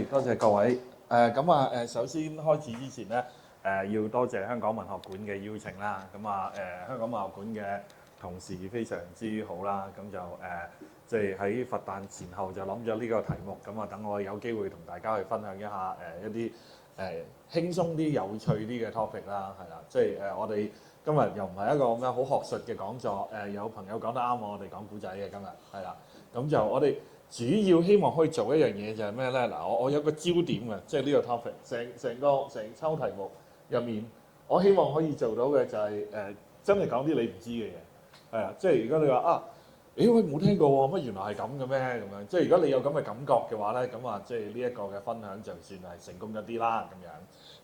多謝各位。首先開始之前咧，要多謝香港文學館嘅邀請啦。香港文學館嘅同事非常之好啦。即係喺佛誕前後就諗咗呢個題目，等我有機會同大家去分享一下一啲輕鬆啲、有趣啲嘅 topic 啦，係啦。我哋今日又唔係一個咁樣好學術嘅講座，有朋友講得啱我哋講古仔嘅今日係啦。我哋主要希望可以做一樣嘢就係咩咧？嗱，我有個焦點嘅，即係呢個 topic，成抽題目入面，我希望可以做到嘅就係真係講啲你唔知嘅嘢，係啊，即係如果你話啊，喂冇聽過喎，乜原來係咁嘅咩？咁樣，即係如果你有咁嘅感覺嘅話咧，即係呢一個嘅分享就算係成功咗啲啦，咁樣。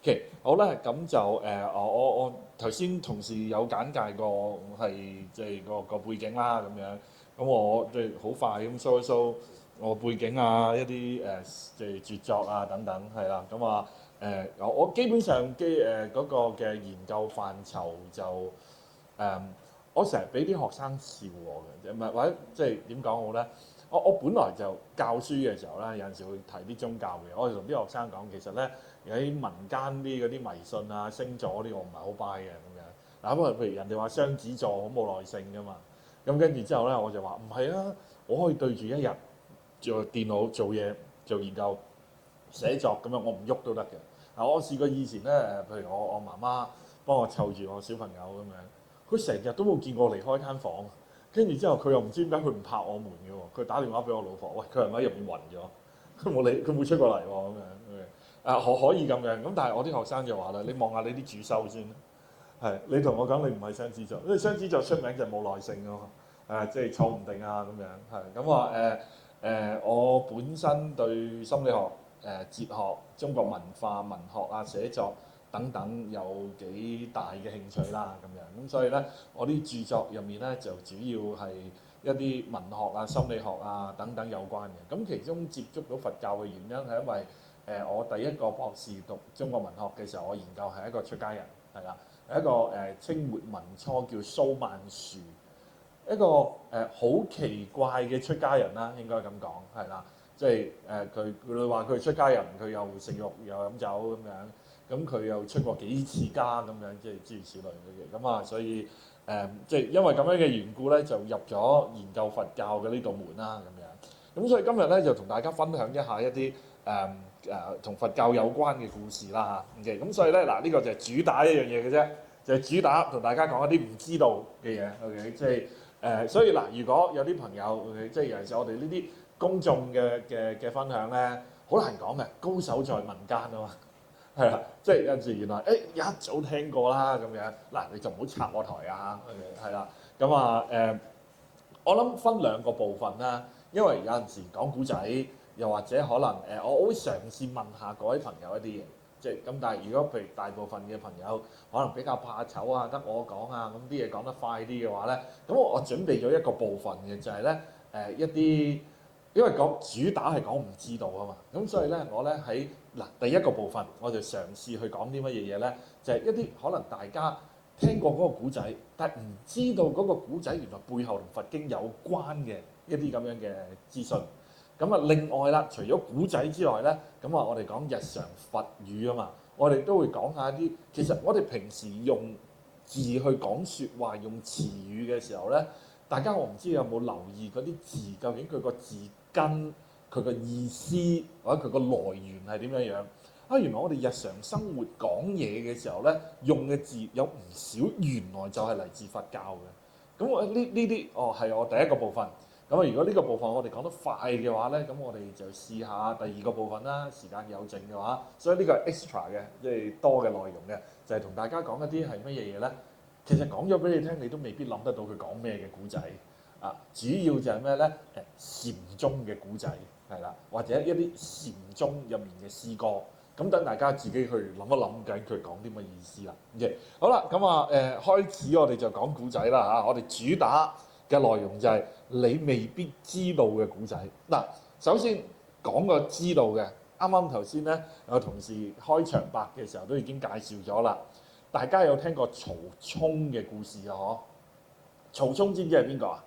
OK，好啦，我頭先同事有簡介過係即係個背景啦，咁樣。咁我即係好快咁 show 一 show 我背景啊，一啲即係著作啊等等，係啦。我基本上嗰個嘅研究範疇就我成日俾啲學生笑我嘅，唔係或者即係點講好咧？我本來就教書嘅時候咧，有陣時會提啲宗教嘅，我哋同啲學生講，其實咧喺民間啲嗰啲迷信啊、星座嗰啲，我唔係好 buy 嘅咁樣。嗱，不過譬如人哋話雙子座好冇耐性噶嘛。咁跟住之後咧，我就話唔係啊，我可以對住一日做電腦做嘢、做研究、寫作咁樣，我唔喐都得嘅。嗱，我試過以前咧，譬如我媽媽幫我湊住我小朋友咁樣，佢成日都冇見過我離開間房，跟住之後佢又唔知點解佢唔拍我門嘅喎，佢打電話俾我老婆，喂，佢係咪喺入邊暈咗？佢冇理，佢冇出過嚟喎咁樣。可以咁樣，咁但係我啲學生就話啦，你望下你啲主修先。係，你同我講你唔係雙子座，因為雙子座出名就冇耐性啊嘛，即係坐唔定啊咁樣，係咁話我本身對心理學、哲學、中國文化、文學啊、寫作等等有幾大嘅興趣啦咁樣，咁所以咧我啲著作入面咧就主要係一啲文學啊、心理學啊等等有關嘅，咁其中接觸到佛教嘅原因係因為我第一個博士讀中國文學嘅時候，我研究係一個出家人，係啦。係一個清末民初叫蘇曼殊，一個好奇怪嘅出家人啦，應該咁講係啦，即係佢話佢出家人，佢又食肉又飲酒咁樣，咁佢又出過幾次家咁樣，即係諸如此類嘅嘢，所以即係因為咁樣嘅緣故咧，就入咗研究佛教嘅呢道門啦咁樣，咁所以今日咧就同大家分享一下一啲同佛教有關嘅故事啦嚇。OK，咁所以咧嗱，呢個就係主打一樣嘢嘅啫，就係主打同大家講一啲唔知道嘅嘢。OK，即係所以嗱，如果有啲朋友 OK，即係尤其是我哋呢啲公眾嘅分享咧，好難講嘅，高手在民間啊嘛，係啦，即係有陣時原來一早聽過啦咁樣，嗱你就唔好拆我台啊嚇，係啦，我諗分兩個部分啦，因為有陣時講古仔。又或者可能我會嘗試問下各位朋友一啲嘢，即係咁。但係如果譬如大部分嘅朋友可能比較怕醜啊，得我講啊，咁啲嘢講得快啲嘅話咧，咁我準備咗一個部分嘅就係咧一啲，因為講主打係講唔知道啊嘛，咁所以咧我咧喺第一個部分我就嘗試去講啲乜嘢嘢咧，就係一啲可能大家聽過嗰個古仔，但係唔知道嗰個古仔原來背後同佛經有關嘅一啲咁樣嘅資訊。另外啦，除咗古仔之外咧，我哋講日常佛語啊嘛，我哋都會講下一啲，其實我哋平時用字去講説話，用詞語嘅時候咧，大家我唔知有冇留意嗰啲字，究竟佢個字根、佢個意思或者佢個來源係點樣樣？原來我哋日常生活講嘢嘅時候咧，用嘅字有唔少，原來就係嚟自佛教嘅。咁我呢啲係我第一個部分。如果呢個部分我哋講得快嘅話咧，咁我哋就試下第二個部分啦。時間有剩嘅話，所以呢個係 extra 嘅，即係多嘅內容嘅，就係同大家講一啲係乜嘢嘢咧？其實講咗俾你聽，你都未必諗得到佢講咩嘅古仔啊。主要就係咩咧？禪宗嘅古仔係啦，或者一啲禪宗入面嘅詩歌。咁等大家自己去諗一諗緊佢講啲乜意思啦。OK，好啦，開始我哋就講古仔啦嚇。我哋主打嘅內容就係你未必知道嘅古仔。嗱，首先講個知道嘅，啱啱頭先咧有同事開場白嘅時候都已經介紹咗啦。大家有聽過曹沖嘅故事啊？曹沖知唔知係邊個啊？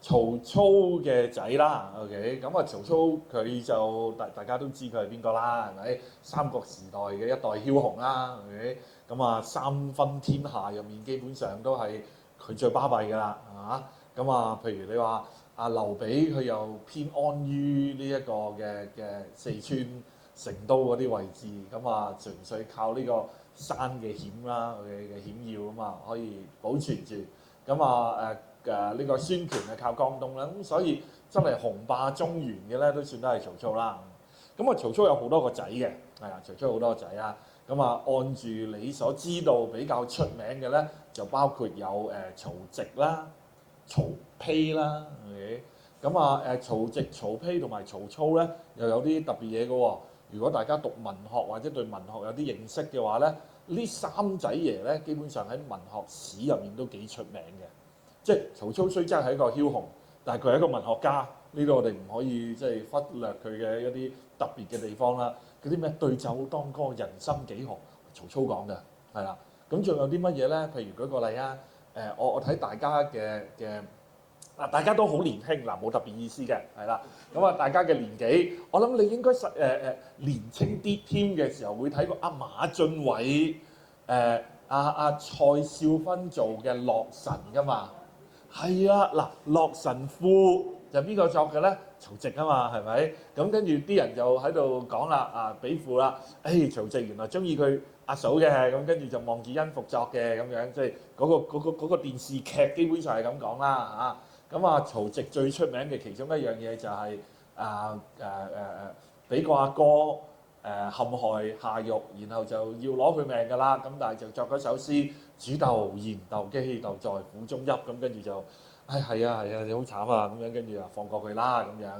曹操嘅仔啦，OK，咁啊曹操佢就大家都知佢係邊個啦，係咪？三國時代嘅一代梟雄啦，OK，咁啊三分天下入面基本上都係佢最巴閉㗎啦，係嘛？咁啊，譬如你話阿劉備佢又偏安於呢一個嘅四川成都嗰啲位置，咁啊純粹靠呢個山嘅險啦嘅險要啊嘛，可以保存住。咁啊呢個孫權係靠江東啦，咁所以真係雄霸中原嘅咧，都算得係曹操啦。咁啊曹操有好多個仔嘅，係啊，曹操好多個仔啊。咁啊按住你所知道比較出名嘅咧，就包括有曹植啦、曹丕啦，OK。咁啊曹植、曹丕同埋曹操咧，又有啲特別嘢嘅喎。如果大家讀文學或者對文學有啲認識嘅話咧，呢三仔爺咧，基本上喺文學史入面都幾出名嘅。即係曹操雖則係一個梟雄，但係佢係一個文學家。呢度我哋唔可以即係忽略佢嘅一啲特別嘅地方啦。嗰啲咩對酒當歌，人生幾何，曹操講嘅係啦。咁仲有啲乜嘢咧？譬如舉個例啊，我睇大家嘅大家都好年輕嗱，冇特別意思嘅係啦。咁啊，大家嘅年紀，我諗你應該年青啲添嘅時候會睇過阿馬浚偉蔡少芬做嘅《洛神》㗎嘛。係啊，嗱，《洛神賦》就邊個作嘅咧？曹植啊嘛，係咪？咁跟住啲人就喺度講啦，比附啦，曹植原來中意佢阿嫂嘅，咁跟住就望住恩復作嘅咁樣，即係嗰個電視劇基本上係咁講啦嚇。咁曹植最出名嘅其中一樣嘢就係俾個阿哥陷害下獄，然後就要攞佢命㗎啦。咁但係就作嗰首詩。煮豆燃豆萁，豆在釜中泣，咁跟住就，係啊，你好慘啊，咁樣跟住放過佢啦咁樣。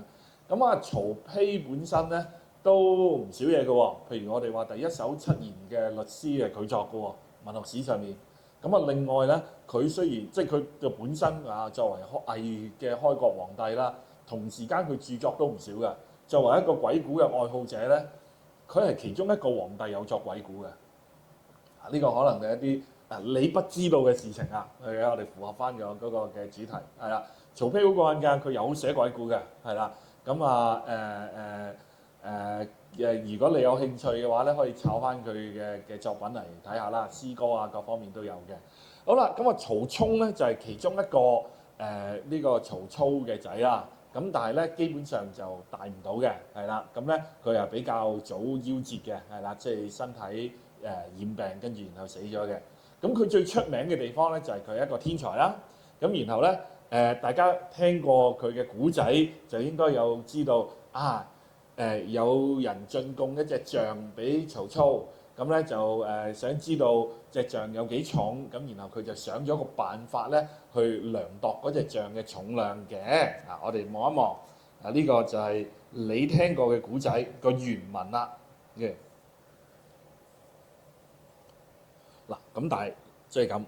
咁曹丕本身咧都唔少嘢嘅喎，譬如我哋話第一首七言嘅律詩係佢作嘅喎，文學史上面。咁另外咧，佢雖然即係佢嘅本身作為魏嘅開國皇帝啦，同時間佢著作都唔少嘅。作為一個鬼故嘅愛好者咧，佢係其中一個皇帝有作鬼故嘅。呢個可能係一啲你不知道嘅事情啊，係啊，我哋符合翻嗰個嘅主題係啦。曹丕好過癮㗎，佢有寫鬼故嘅，係啦。咁如果你有興趣嘅話咧，可以抄翻佢嘅作品嚟睇下啦，詩歌啊各方面都有嘅。好啦，咁曹沖咧就係其中一個呢個曹操嘅仔啦。咁但係咧基本上就大唔到嘅，係啦。咁咧佢又比較早夭折嘅，係啦，即係身體染病，跟住然後死咗嘅。咁佢最出名嘅地方咧就係佢係一個天才啦。咁然後咧大家聽過佢嘅古仔，就應該有知道有人進貢一隻象俾曹操，咁咧就想知道隻象有幾重，咁然後佢就想咗個辦法咧去量度嗰隻象嘅重量嘅。我哋望一望呢個就係你聽過嘅古仔個原文啦嘅。嗱，咁但係即係咁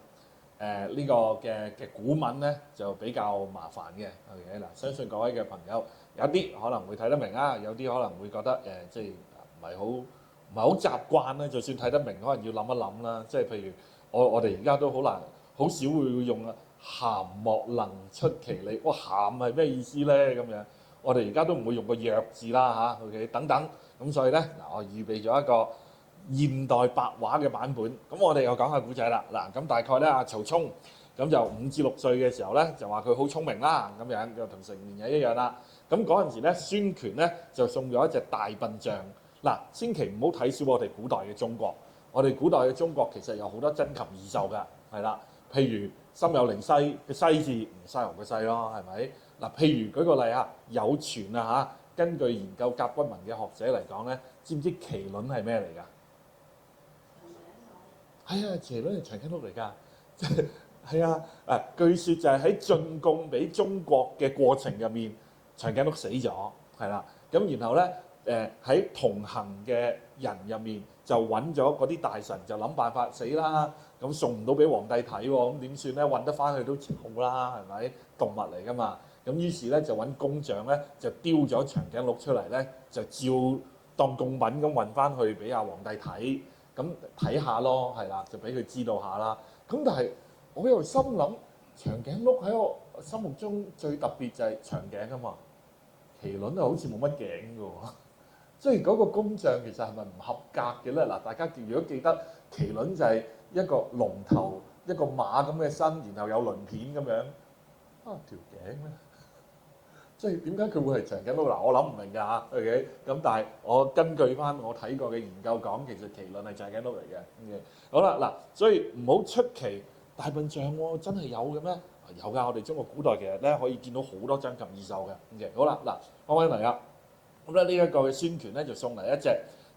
呢個嘅古文咧就比較麻煩嘅。OK 嗱，相信各位嘅朋友有啲可能會睇得明啊，有啲可能會覺得即係唔係好習慣啦。就算睇得明，可能要諗一諗啦。即係譬如我哋而家都好少會用涵莫能出其理。哇，涵係咩意思咧？咁樣我哋而家都唔會用個若字啦嚇。OK 等等咁，所以咧我預備咗一個現代白話嘅版本，咁我哋又講下古仔啦。嗱，咁大概咧，曹沖咁就5至6歲嘅時候咧，就話佢好聰明啦，咁樣就同成年人一樣啦。咁嗰陣時咧，孫權咧就送咗一隻大笨象。嗱，千祈唔好睇小我哋古代嘅中國。我哋古代嘅中國其實有好多珍禽異獸㗎，係啦。譬如心有靈犀嘅犀字，唔西行嘅犀咯，係咪？嗱，譬如舉個例有傳根據研究甲骨文嘅學者嚟講咧，知唔知麒麟係咩嚟㗎？係啊，麒麟係長頸鹿嚟㗎，係啊，據說就係喺進貢俾中國嘅過程入面，長頸鹿死咗，係啦。咁然後咧，喺同行嘅人入面就揾咗嗰啲大臣，就諗辦法死啦。咁送唔到俾皇帝睇喎，咁點算咧？運得翻去都臭啦，係咪？動物嚟㗎嘛。咁於是咧就揾工匠咧，就雕咗長頸鹿出嚟咧，就照當貢品咁運翻去俾阿皇帝睇。咁睇下咯，係啦，就俾佢知道下啦。咁但係我又心諗，長頸鹿喺我心目中最特別就係長頸啊嘛，麒麟啊好似冇乜頸嘅喎，即係嗰個工匠其實係咪唔合格嘅咧？嗱，大家如果記得麒麟就係一個龍頭一個馬咁嘅身，然後有鱗片咁樣啊條頸咧。即係點解佢會係長頸鹿嗱？我諗唔明㗎嚇，OK？咁但係我根據翻我睇過嘅研究講，其實麒麟係長頸鹿嚟嘅。OK？好啦嗱，所以唔好出奇，大笨象喎真係有嘅咩？有㗎，我哋中國古代其實咧可以見到好多珍禽異獸嘅。OK？好啦嗱，翻返嚟啦，咁咧呢一個嘅孫權咧就送嚟一隻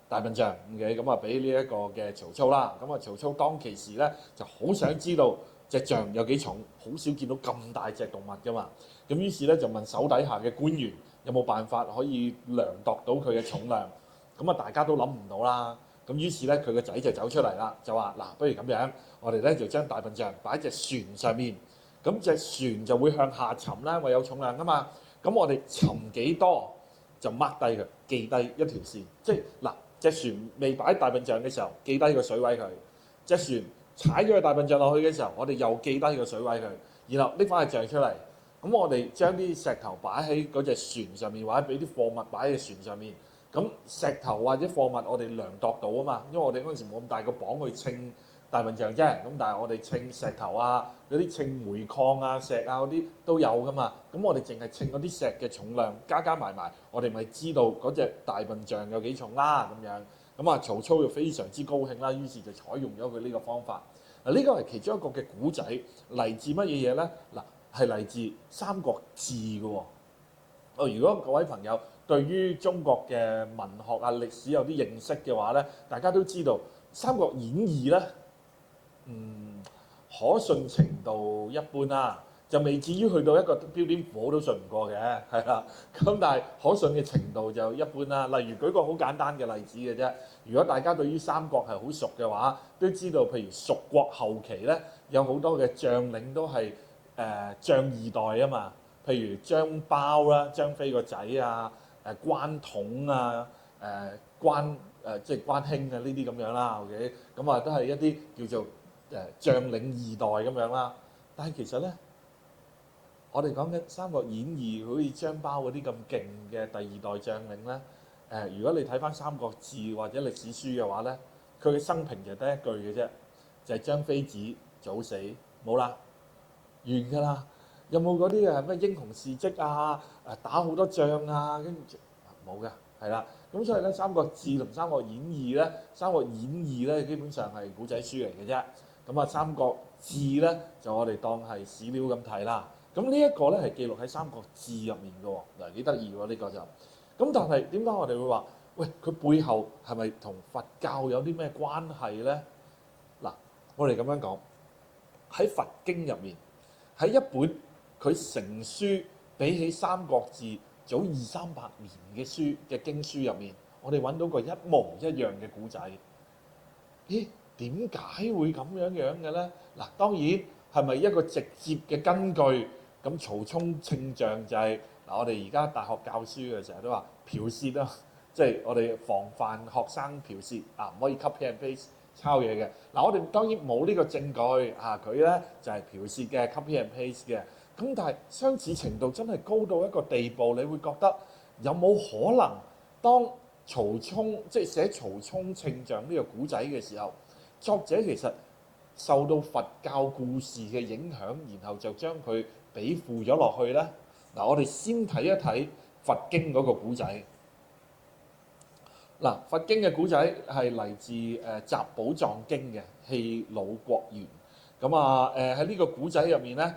大笨象，OK？咁啊俾呢一個嘅曹操啦。咁啊曹操當其時咧就好想知道隻象有幾重，好少見到咁大隻動物㗎嘛。咁於是咧就問手底下嘅官員有冇辦法可以量度到佢嘅重量，咁啊大家都諗唔到啦。咁於是咧佢個仔就走出嚟啦，就話嗱，不如咁樣，我哋咧就將大笨象擺喺隻船上面，咁隻船就會向下沉啦，因為有重量㗎嘛。咁我哋沉幾多就 mark 低佢，記低一條線，即係嗱隻船未擺大笨象嘅時候，記低個水位佢；隻船踩咗個大笨象落去嘅時候，我哋又記低個水位佢，然後拎翻個象出嚟。咁我哋將啲石頭擺喺嗰隻船上面，或者俾啲貨物擺喺船上面。咁石頭或者貨物我哋量度到啊嘛，因為我哋嗰陣時冇咁大個磅去稱大笨象啫。咁但係我哋稱石頭啊、嗰啲稱煤礦啊、石啊嗰啲都有噶嘛。咁我哋淨係稱嗰啲石嘅重量，加加埋埋，我哋咪知道嗰隻大笨象有幾重啦咁樣。咁啊，曹操就非常之高興啦，於是就採用咗佢呢個方法。嗱，呢個係其中一個嘅古仔，嚟自乜嘢嘢咧？嗱。係嚟自《三國志》嘅喎。如果各位朋友對於中國嘅文學啊、歷史有啲認識嘅話咧，大家都知道《三國演義》咧，可信程度一般啦，就未至於去到一個標點符號都信唔過嘅，係啦。咁但係可信嘅程度就一般啦。例如舉個好簡單嘅例子嘅啫，如果大家對於三國係好熟嘅話，都知道譬如蜀國後期咧，有好多嘅將領都係將二代啊嘛，譬如張苞啦、張飛個仔啊、關統啊、即係關興啊呢啲咁樣啦 ，OK， 咁啊都係一啲叫做將領二代咁樣啦。但係其實咧，我哋講緊《三國演義》，好似張苞嗰啲咁勁嘅第二代將領咧，如果你睇翻《三國志》或者歷史書嘅話咧，佢嘅生平就得一句嘅啫，就係張飛子早死，冇啦。完㗎啦，有冇嗰啲咩英雄事蹟啊？打好多仗啊，跟住冇嘅，係啦。咁所以咧，《三國志》同《三國演義》咧，《三國演義》咧基本上係古仔書嚟嘅啫。咁啊，《三國志》咧就我哋當係史料咁睇啦。咁呢一個咧係記錄喺《三國志》入面嘅喎，嗱幾得意喎呢個就。咁但係點解我哋會話，喂佢背後係咪同佛教有啲咩關係咧？嗱，我哋咁樣講喺佛經入面。喺一本佢成書比起《三國志》早200-300年嘅書嘅經書入面，我哋揾到個一模一樣嘅古仔。咦？點解會咁樣嘅咧？嗱，當然係咪一個直接嘅根據？咁曹沖稱象就係嗱，我哋而家大學教書嘅成日都話剽竊啦，即係我哋防範學生剽竊啊，唔可以 copy and paste。抄嘢嘅嗱，我哋當然冇呢個證據嚇，佢咧就係剽竊嘅 copy and paste 嘅。咁但係相似程度真係高到一個地步，你會覺得有冇可能當曹沖即係寫曹沖稱象呢個古仔嘅時候，作者其實受到佛教故事嘅影響，然後就將佢比附咗落去咧。嗱，我哋先睇一睇佛經嗰個古仔。嗱，佛經嘅古仔係嚟自《集寶藏經》嘅《棄魯國元》。咁啊喺呢個古仔入面咧，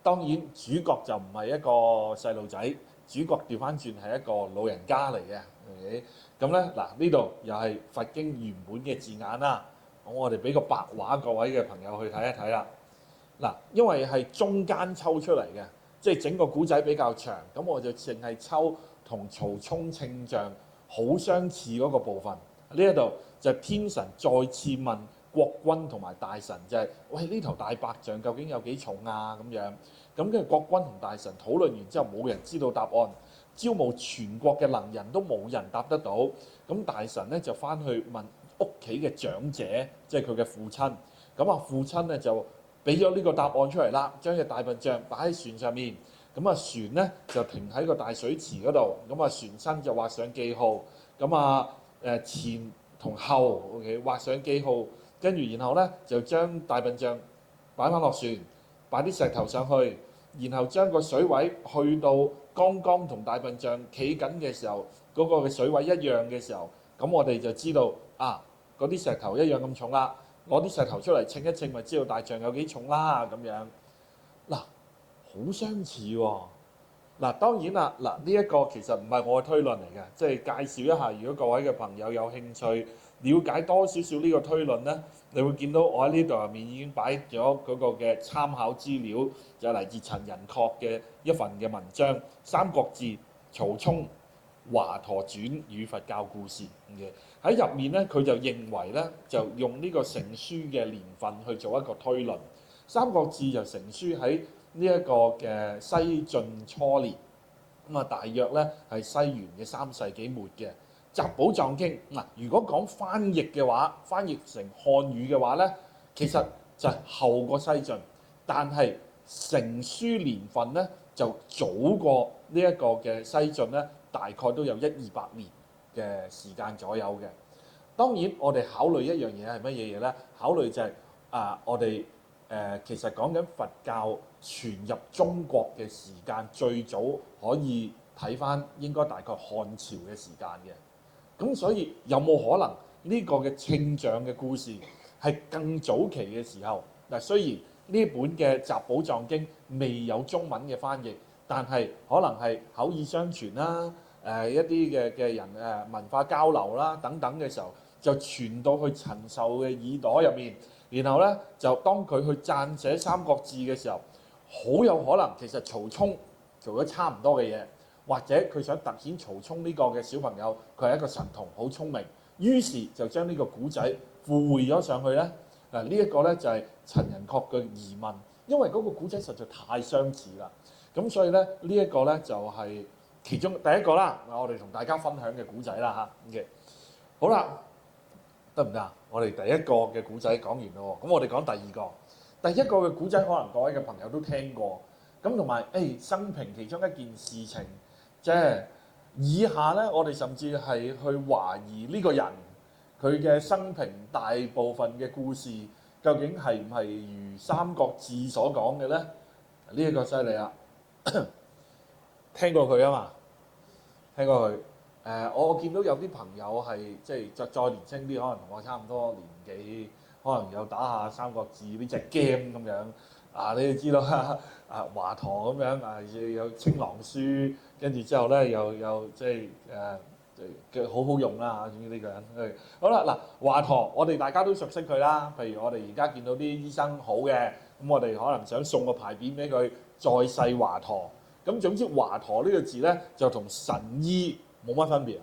當然主角就唔係一個細路仔，主角調翻轉係一個老人家嚟嘅。OK，咁咧嗱，呢度又係佛經原本嘅字眼啦。咁我哋俾個白話各位嘅朋友去睇一睇啦。嗱，因為係中間抽出嚟嘅，即係整個古仔比較長，咁我就淨係抽同曹沖稱象好相似嗰個部分。呢一度就天神再次問國君同埋大臣，就係喂，呢頭大白象究竟有幾重啊？咁樣咁跟住國君同大臣討論完之後，冇人知道答案，招募全國嘅能人都冇人答得到。咁大臣咧就翻去問屋企嘅長者，即係佢嘅父親。咁啊父親咧就俾咗呢個答案出嚟啦，將隻大笨象擺喺船上面，咁啊船咧就停喺個大水池嗰度，咁啊船身就畫上記號，咁啊前同後 OK 畫上記號，跟住然後咧就將大笨象擺翻落船，擺啲石頭上去，然後將個水位去到剛剛同大笨象企緊嘅時候，嗰個嘅水位一樣嘅時候，咁我哋就知道啊嗰啲石頭一樣咁重啦。攞啲石頭出嚟稱一稱，咪知道大象有幾重啦咁樣。嗱，好相似喎。嗱，當然啦，嗱呢一個其實唔係我嘅推論嚟嘅，即係介紹一下。如果各位嘅朋友有興趣了解多少少呢個推論呢，你會見到我喺呢度入面已經擺咗嗰個嘅參考資料，就係嚟自陳寅恪嘅一份嘅文章《三國志曹沖華佗傳與佛教故事》嘅。喺入面咧，佢就認為咧，就用呢個成書嘅年份去做一個推論。《三國志》就成書喺呢一個嘅西晉初年，咁啊大約咧係西元嘅3世紀末嘅。集寶藏經嗱，如果講翻譯嘅話，翻譯成漢語嘅話咧，其實就係後過西晉，但係成書年份咧就早過呢一個嘅西晉咧，大概都有100-200年嘅時間左右嘅。當然，我哋考慮一樣嘢係乜嘢嘢咧？考慮就係我哋其實講緊佛教傳入中國嘅時間，最早可以睇翻應該大概漢朝嘅時間嘅。咁所以有冇可能呢個嘅稱象嘅故事係更早期嘅時候？嗱，雖然呢本嘅集寶藏經未有中文嘅翻譯，但係可能係口耳相傳啦。一啲嘅人文化交流啦等等嘅時候，就傳到去陳壽嘅耳朵入面，然後咧就當佢去撰寫《三國志》嘅時候，好有可能其實曹沖做咗差唔多嘅嘢，或者佢想突顯曹沖呢個嘅小朋友佢係一個神童，好聰明，於是就將呢個古仔附會咗上去咧。嗱，呢一個咧就係陳寅恪嘅疑問，因為嗰個古仔實在太相似啦。咁所以咧呢一個咧就係其中第一個啦，我哋同大家分享嘅古仔啦嚇。嘅好啦，得唔得啊？我哋第一個嘅古仔講完咯，咁我哋講第二個。第一個嘅古仔可能各位嘅朋友都聽過，咁同埋生平其中一件事情，即係以下咧，我哋甚至係去懷疑呢個人佢嘅生平大部分嘅故事，究竟係唔係如《三國志》所講嘅咧？呢一個犀利啦！聽過佢啊嘛？聽過佢。我見到有啲朋友係即係再年輕啲，可能同我差唔多年紀，可能有打下《三國志》呢隻 game 咁樣。你哋知道華佗咁樣有青囊書，跟住之後咧又即係嘅好好用啦。總之呢個人好啦嗱，華佗我哋大家都熟悉佢啦。譬如我哋而家見到啲醫生好嘅，咁我哋可能想送個牌匾俾佢，在世華佗。咁總之華佗呢個字咧就同神醫冇乜分別。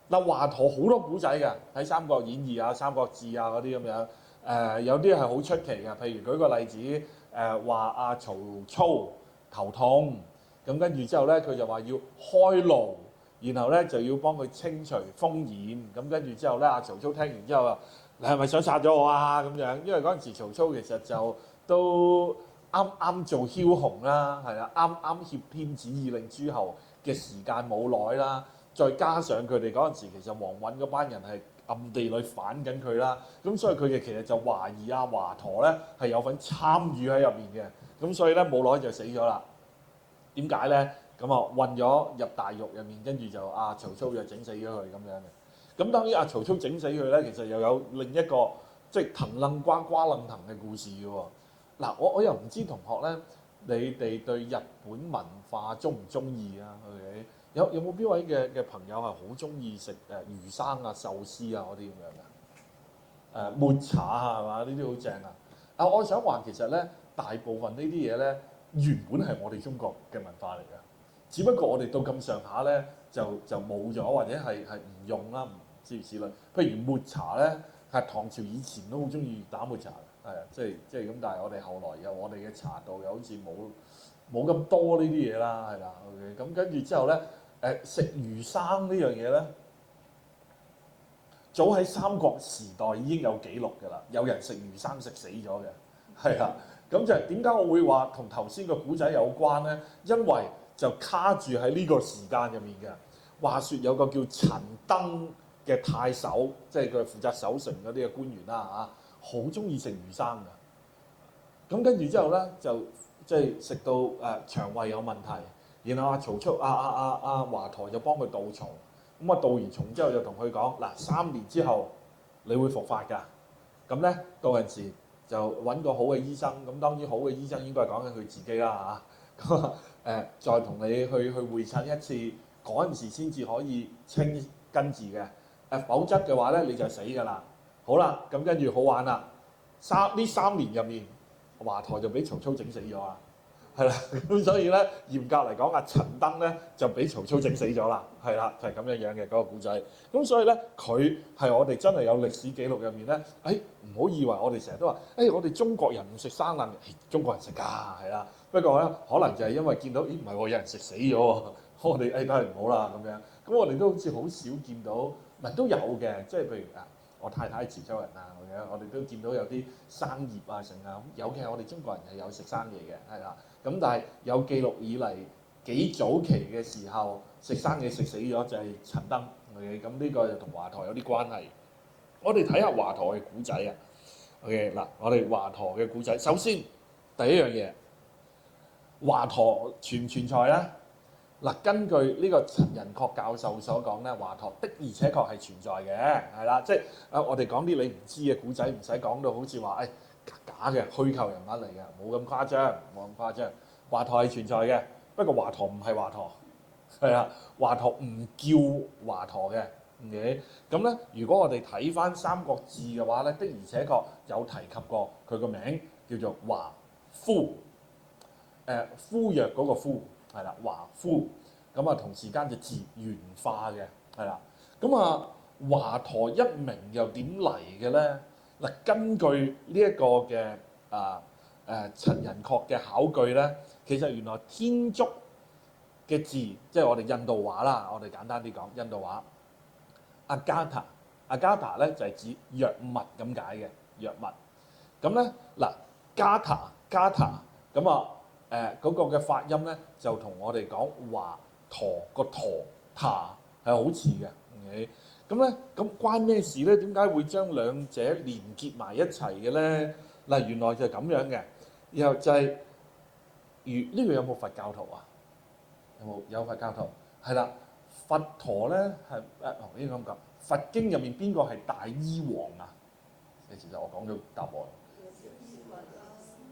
嗱，華佗好多古仔嘅，喺《三國演義》啊、《三國志》啊嗰啲咁樣。有啲係好出奇嘅，譬如舉個例子，話曹操頭痛，咁跟住之後咧，佢就話要開爐，然後咧就要幫佢清除風炎，咁跟住之後咧，曹操聽完之後話：你係咪想殺咗我啊？咁樣，因為嗰陣時曹操其實就都啱啱做梟雄啦，係啦，啱啱挾天子以令諸侯嘅時間冇耐啦，再加上佢哋嗰陣時其實王允嗰班人係暗地裏反緊佢啦，咁所以佢哋其實就懷疑華佗咧係有份參與喺入面嘅，咁所以咧冇耐就死咗啦。點解咧？咁運咗入大獄入面，跟住就曹操就整死咗佢咁樣嘅。咁當然曹操整死佢咧，其實又有另一個即係騰楞瓜瓜楞騰嘅故事嘅喎。嗱，我又唔知同學咧，你哋對日本文化中唔中意啊 ？OK， 有冇邊位嘅朋友係好中意食魚生啊、壽司啊嗰啲咁樣嘅？抹茶啊，係嘛？呢啲好正啊！我想話其實咧，大部分呢啲嘢咧，原本係我哋中國嘅文化嚟㗎，只不過我哋到咁上下咧，就冇咗或者係唔用啦，諸如此類。譬如抹茶咧，係唐朝以前都好中意打抹茶。係啊，即係咁，但係我哋後來有我哋嘅茶道，又好似冇咁多呢啲嘢啦，係啦 ，OK。咁跟住之後咧，食魚生呢樣嘢咧，早喺三國時代已經有記錄㗎啦，有人食魚生食死咗嘅，係啊。咁就係點解我會話同頭先個古仔有關咧？因為就卡住喺呢個時間入面嘅。話說有個叫陳登嘅太守，即係佢負責守城嗰啲嘅官員啦嚇，好中意食魚生㗎。咁跟住之後咧，就即係食到腸胃有問題，然後曹操華佗就幫佢杜蟲，咁杜完蟲之後就同佢講嗱，3年之後你會復發㗎。咁咧到陣時就揾個好嘅醫生，咁當然好嘅醫生應該係講緊佢自己啦嚇。咁再同你去會診一次，嗰陣時先至可以清根治嘅。否則嘅話咧你就死㗎啦。好啦，咁跟住好玩啦，呢3年入面，華佗就俾曹操整死咗啊，係啦。咁所以咧嚴格嚟講，阿陳登咧就俾曹操整死咗啦，係啦，就係咁樣樣嘅嗰個故仔。咁所以咧佢係我哋真係有歷史記錄入面咧，唔好以為我哋成日都話，我哋中國人唔食生冷，中國人食㗎，係啦。不過咧可能就係因為見到，唔係喎，有人食死咗喎，我哋都係唔好啦咁樣。咁我哋都好似好少見到，唔係都有嘅，即係譬如我太太係潮州人啊咁樣，我哋都見到有啲生葉啊成啊，有嘅我哋中國人係有食生嘢嘅，係啦。咁但係有記錄以嚟幾早期嘅時候食生嘢食死咗就係陳登。OK， 咁呢個就同華佗有啲關係。我哋睇下華佗嘅古仔啊。OK， 嗱，我哋華佗嘅古仔，首先第一樣嘢，華佗存唔存在咧？嗱，根據呢個陳寅恪教授所講咧，華佗的而且確係存在嘅，係啦，即係我哋講啲你唔知嘅古仔，唔使講到好似話假嘅虛構人物嚟嘅，冇咁誇張，冇咁誇張。華佗係存在嘅，不過華佗唔係華佗，係啦，華佗唔叫華佗嘅。OK，咁咧，如果我哋睇翻《三國志》嘅話咧，的而且確有提及過佢個名叫做華夫，夫弱嗰個夫。係啦，華夫，咁啊同時間就字元化嘅，係啦。咁華佗一名又點嚟嘅咧？嗱，根據呢一個嘅陳寅恪嘅考據咧，其實原來天竺嘅字，即係我哋印度話啦，我哋簡單啲講印度話，阿加塔咧就係指藥物咁解嘅藥物。咁咧嗱，加塔咁嗰個嘅發音咧，就同我哋講華佗個佗塔係好似嘅。OK，咁咧咁關咩事咧？點解會將兩者連結埋一齊嘅咧？嗱，原來就係咁樣嘅。然後就係呢個有冇佛教徒啊？有佛教徒係啦。佛陀咧係應該咁講，佛經入面邊個係大醫王啊？其實我講咗答案。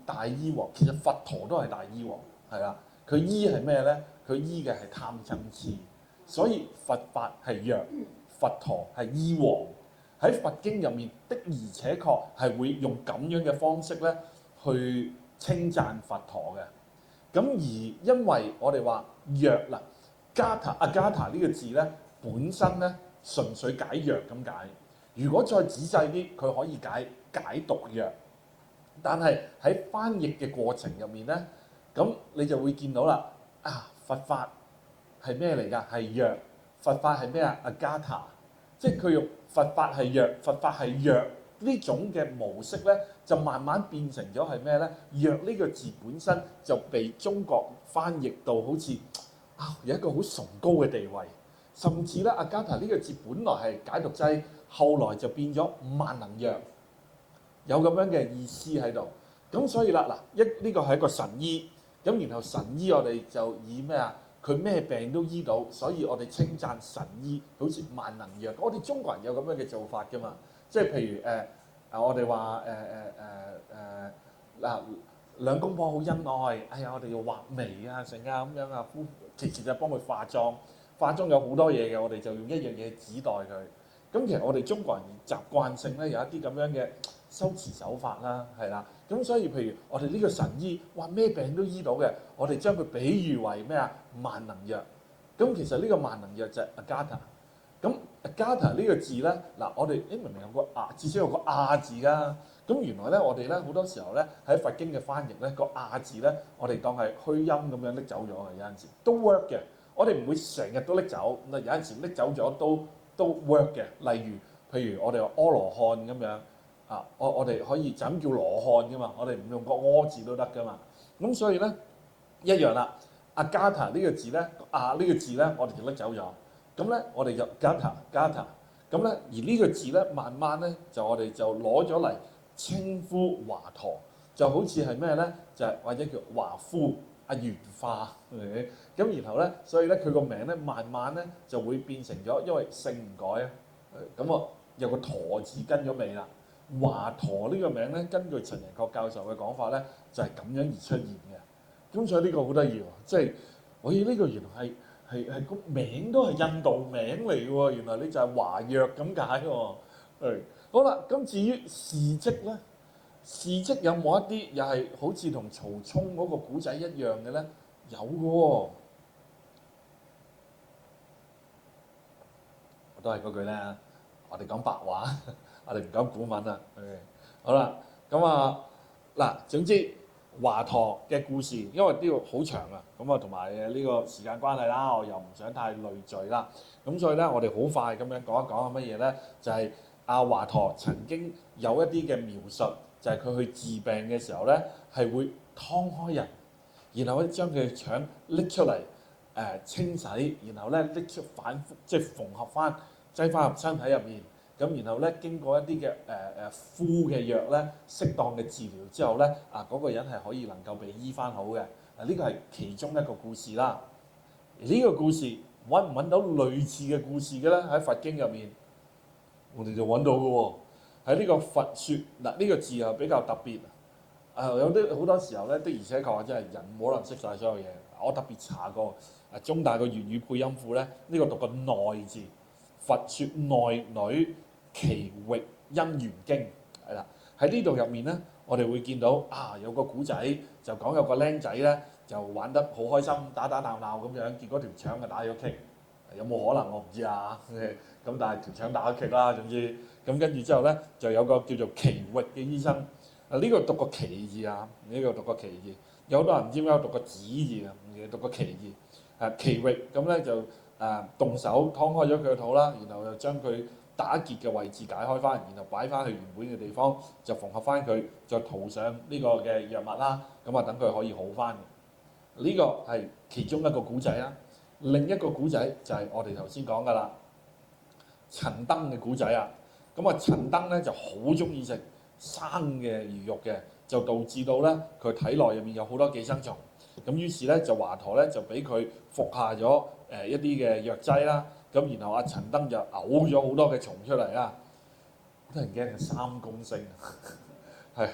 大醫王其實佛陀都係大醫王，係啦。佢醫係咩咧？佢醫嘅係貪嗔痴，所以佛法係藥，佛陀係醫王。喺佛經入面的而且確係會用咁樣嘅方式咧去稱讚佛陀嘅。咁而因為我哋話藥啦，加塔呢個字咧本身咧純粹解藥咁解。如果再仔細啲，佢可以解毒藥。但係喺翻譯嘅過程入面咧，咁你就會見到啦。佛法係咩嚟㗎？係藥。佛法係咩啊？阿加塔，即係佢用佛法係藥，佛法係藥呢種嘅模式咧，就慢慢變成咗係咩咧？藥呢個字本身就被中國翻譯到好似有一個好崇高嘅地位，甚至咧阿加塔呢個字本來係解毒劑，後來就變咗萬能藥。有咁樣嘅意思喺度，咁所以啦呢個係一個神醫，咁然後神醫我哋就以咩啊？佢咩病都醫到，所以我哋稱讚神醫好似萬能藥。我哋中國人有咁樣嘅做法㗎嘛，即係譬如我哋話兩公婆好恩愛，我哋要畫眉啊成啊咁樣啊，其實就幫佢化妝有好多嘢嘅，我哋就用一樣嘢指代佢。咁其實我哋中國人習慣性咧有一啲咁樣嘅修辭手法啦，係啦，咁所以譬如我哋呢個神醫，哇咩病都醫到嘅，我哋將佢比喻為咩啊？萬能藥。咁其實呢個萬能藥就係阿加塔。咁阿加塔呢個字咧，嗱我哋明明有個至少有個亞字㗎。咁原來咧我哋咧好多時候咧喺佛經嘅翻譯咧個亞字咧，我哋當係虛音咁樣拎走咗嘅，有陣時都 work 嘅。我哋唔會成日都拎走，咁有陣時拎走咗都 work 嘅。例如譬如我哋話阿羅漢咁樣。我哋可以就咁叫羅漢噶嘛，我哋唔用個柯字都得噶嘛。咁所以咧一樣啦。阿加塔呢個字咧，呢個字咧，我哋就拎走咗。咁咧，我哋就加塔。咁咧，而呢個字咧，慢慢咧我哋就攞咗嚟稱呼華佗，就好似係咩咧？就係或者叫華夫阿元化。咁然後咧，所以咧佢個名咧，慢慢咧就會變成咗，因為姓唔改啊。咁啊，有個佗字跟咗尾啦。華佗呢個名咧，根據陳寅恪教授嘅講法咧，就係咁樣而出現嘅。咁所以呢個好得意喎，即係呢個原來係個名都係印度名嚟嘅喎，原來你就係華藥咁解喎。好啦，咁至於事蹟咧，事蹟有冇一啲又係好似同曹沖嗰個古仔一樣嘅咧？有嘅喎，都係嗰句咧，我哋講白話，我哋唔講古文啊。好啦，咁嗱，總之。華佗嘅故事，因為呢個好長啊，咁同埋呢個時間關係啦，我又唔想太累贅啦，咁所以咧，我哋好快咁樣講一講係乜嘢咧？就係華佗曾經有一啲嘅描述，就係佢去治病嘅時候咧，係會劏開人，然後咧將佢腸拎出嚟清洗，然後咧拎出反覆即係縫合翻，擠翻入身體入面。咁然後咧，經過一啲嘅敷嘅藥咧，適當嘅治療之後咧，嗰個人係可以能夠被醫翻好嘅。呢個係其中一個故事啦。呢個故事揾唔揾到類似嘅故事嘅咧？喺佛經入面，我哋就揾到嘅喎。喺呢個佛説嗱，呢個字又比較特別。有啲好多時候咧，的而且確真係人冇可能識晒所有嘢。我特別查過中大個粵語配音庫咧，呢個讀個內字，佛説內女。奇域因緣經係啦，喺呢度入面咧，我哋會見到有個古仔就講有個僆仔咧就玩得好開心，打鬧鬧咁樣，結果條腸就打咗棘，有冇可能我唔知啊？咁但係條腸打咗棘啦，總之咁跟住之後咧就有個叫做奇域嘅醫生，呢個讀個奇字啊，呢個讀個奇字，有好多人唔知點解讀個子字啊，唔記得讀個奇字，奇域咁咧就動手劏開咗佢個肚啦，然後又將佢打結嘅位置解開翻，然後擺翻去原本嘅地方，就縫合翻佢，再塗上呢個嘅藥物啦，咁等佢可以好翻嘅。呢個係其中一個古仔啦。另一個古仔就係我哋頭先講噶啦，陳登嘅古仔啊。咁陳登咧就好中意食生嘅魚肉嘅，就導致到咧佢體內入面有好多寄生蟲。咁於是咧就華佗咧就俾佢服下咗一啲嘅藥劑啦。咁然後陳登就嘔咗好多嘅蟲出嚟啦，好多人驚係3公升，係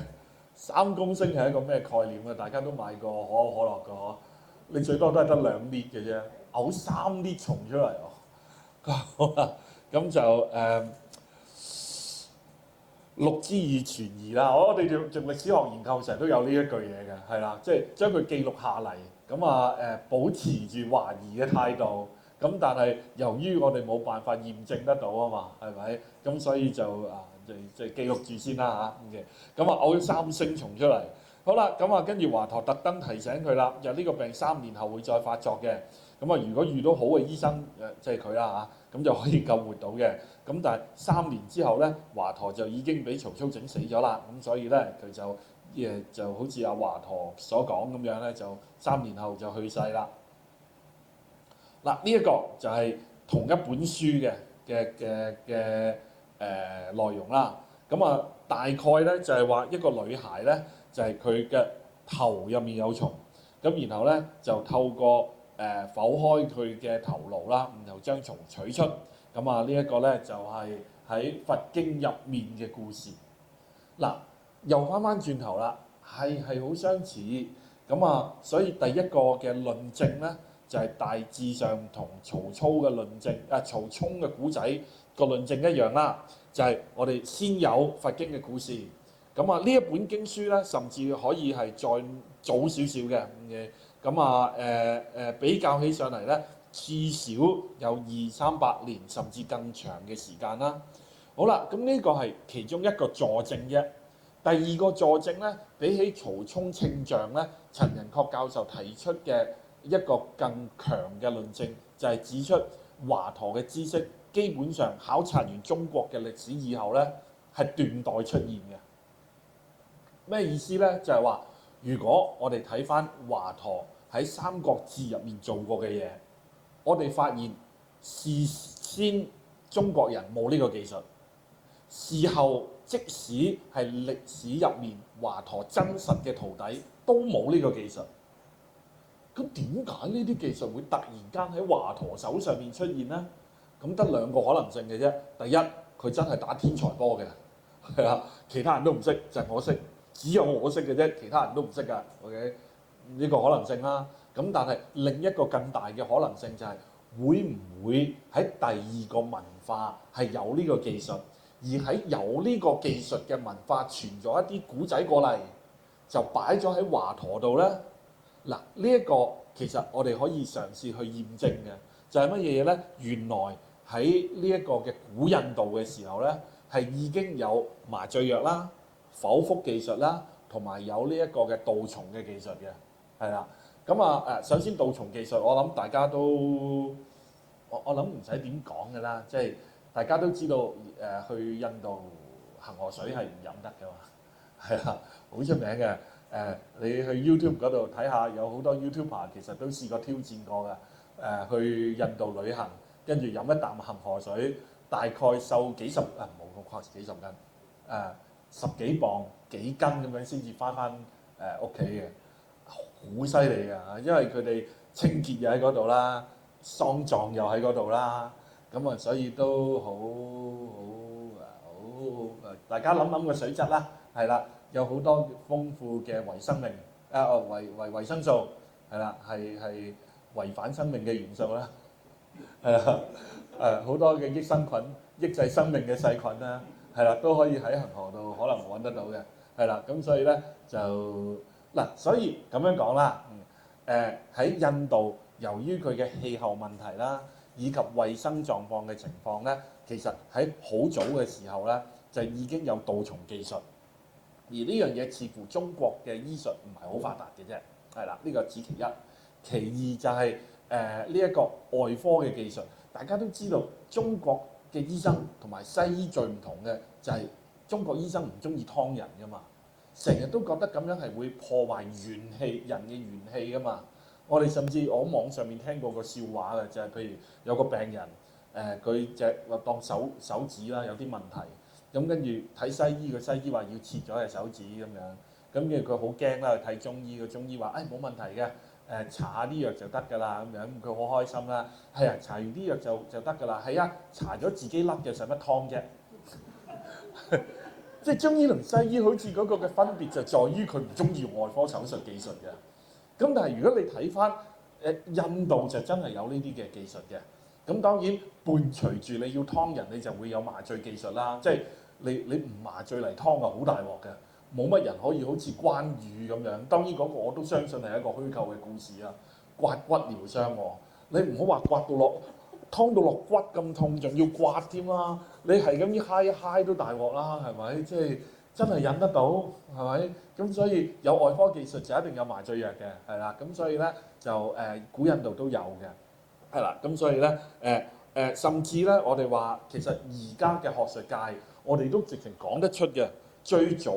3公升係一個咩概念啊？大家都買過可口可樂嘅嗬，你最多都係得2 lit 嘅啫，嘔3 lit 蟲出嚟喎。好啦，咁就陸之以存疑啦。我哋做歷史學研究成日都有呢一句嘢嘅，係啦，即係將佢記錄下嚟，咁保持住懷疑嘅態度。咁但係由於我哋冇辦法驗證得到啊嘛，係咪？咁所以就即記錄住先啦嚇。咁嘔咗3星蟲出嚟，好啦，咁跟住華佗特登提醒佢啦，就呢個病3年後會再發作嘅。咁如果遇到好嘅醫生，即係佢啦嚇，咁就可以救活到嘅。咁但係3年之後咧，華佗就已經俾曹操整死咗啦。咁所以咧佢就好似阿華佗所講咁樣咧，就3年後就去世啦。嗱，呢一個就係同一本書嘅內容啦。咁大概咧就係話一個女孩咧，就係佢嘅頭入面有蟲，咁然後咧就透過剖開佢嘅頭顱啦，然後將蟲取出。咁呢一個咧就係喺佛經入面嘅故事。嗱，又翻轉頭啦，係好相似。咁所以第一個嘅論證咧，就係大致上同曹操嘅論證，曹沖嘅古仔個論證一樣啦。就係我哋先有佛經嘅故事，咁呢一本經書咧，甚至可以係再早少少嘅。咁比較起上嚟咧，至少有200-300年，甚至更長嘅時間啦。好啦，咁呢個係其中一個佐證啫。第二個佐證咧，比起曹沖稱象咧，陳寅恪教授提出嘅一個更強嘅論證，就係指出華佗嘅知識基本上考察完中國嘅歷史以後咧，係斷代出現嘅。咩意思呢？就係話，如果我哋睇翻華佗喺《三國志》入面做過嘅嘢，我哋發現事先中國人冇呢個技術，事後即使係歷史入面華佗真實嘅徒弟都冇呢個技術。咁點解呢啲技術會突然間喺華佗手上面出現呢？咁得兩個可能性嘅啫。第一，佢真係打天才波嘅，係啊，其他人都唔識，就係我識，只有我識嘅啫，其他人都唔識㗎。OK，呢個可能性啦。咁但係另一個更大嘅可能性就係會唔會喺第二個文化係有呢個技術，而喺有呢個技術嘅文化傳咗一啲古仔過嚟，就擺咗喺華佗度呢？嗱，呢一個其實我哋可以嘗試去驗證嘅，就係乜嘢嘢呢？原來喺呢一個嘅古印度嘅時候呢，係已經有麻醉藥啦、剖腹技術啦，同埋有呢一個嘅杜蟲嘅技術嘅，係啦。咁首先杜蟲技術，我諗大家都我諗唔使點講㗎啦，即係大家都知道去印度恒河水係唔飲得㗎嘛，係啦，好出名嘅。你去 YouTube 嗰度睇下，有好多 YouTuber 其實都試過挑戰過嘅。去印度旅行，跟住飲一啖恒河水，大概瘦幾十冇咁誇幾十斤，十幾磅幾斤咁樣先至翻屋企嘅，好犀利㗎！因為佢哋清潔又喺嗰度啦，喪葬又喺嗰度啦，咁所以都好大家諗諗個水質啦，係啦。有好多豐富嘅維生命維生素，係啦，係違反生命嘅元素啦，好多嘅益生菌、抑制生命嘅細菌啦，係啦，都可以喺恒河度可能揾得到嘅，係啦，咁所以咧就嗱，所以咁樣講啦，喺印度由於佢嘅氣候問題啦，以及衞生狀況嘅情況咧，其實喺好早嘅時候咧就已經有杜蟲技術。而呢樣嘢似乎中國嘅醫術唔係好發達嘅啫，係啦，呢個指其一。其二就係呢一個外科嘅技術，大家都知道中國嘅醫生同埋西醫最唔同嘅就係中國醫生唔中意劏人㗎嘛，成日都覺得咁樣係會破壞元氣人嘅元氣㗎嘛。我哋甚至我喺網上面聽過個笑話嘅，就係譬如有個病人佢隻當手指啦有啲問題。咁跟住睇西醫，個西醫話要切咗隻手指咁樣，咁跟住佢好驚啦，去睇中醫，個中醫話冇問題嘅，搽下啲藥就得㗎啦咁樣，佢好開心啦，係啊，搽完啲藥就得㗎啦，係啊，搽咗自己甩嘅使乜湯啫？即係中醫同西醫好似嗰個嘅分別就在於佢唔中意用外科手術技術嘅，咁但係如果你睇翻印度就真係有呢啲嘅技術嘅。咁當然伴隨住你要劏人，你就會有麻醉技術啦。即係你唔麻醉嚟劏啊，好大鑊嘅，冇乜人可以好似關羽咁樣。當然嗰個我都相信係一個虛構嘅故事啊。刮骨療傷喎，你唔好話刮到落劏到落骨咁痛，仲要刮添啦。你係咁揩一揩都大鑊啦，係咪？即係真係忍得到，係咪？咁所以有外科技術就一定有麻醉藥嘅，係啦。咁所以咧就古印度都有嘅。係啦，咁所以咧，甚至咧，我哋話其實而家嘅學術界，我哋都直情講得出嘅。最早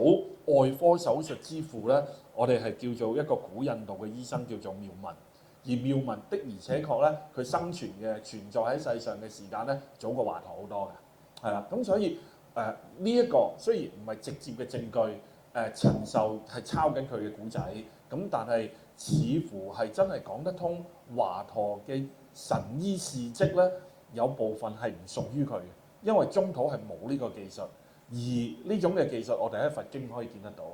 外科手術之父咧，我哋係叫做一個古印度嘅醫生，叫做妙文。而妙文的而且確咧，佢生存在喺世上嘅時間咧，早過華佗好多嘅。係啦，咁所以呢一個雖然唔係直接嘅證據，陳壽係抄緊佢嘅古仔，咁但係似乎係真係講得通華佗嘅神醫事蹟咧，有部分係唔屬於佢嘅，因為中土係冇呢個技術，而呢種嘅技術我哋喺佛經可以見得到。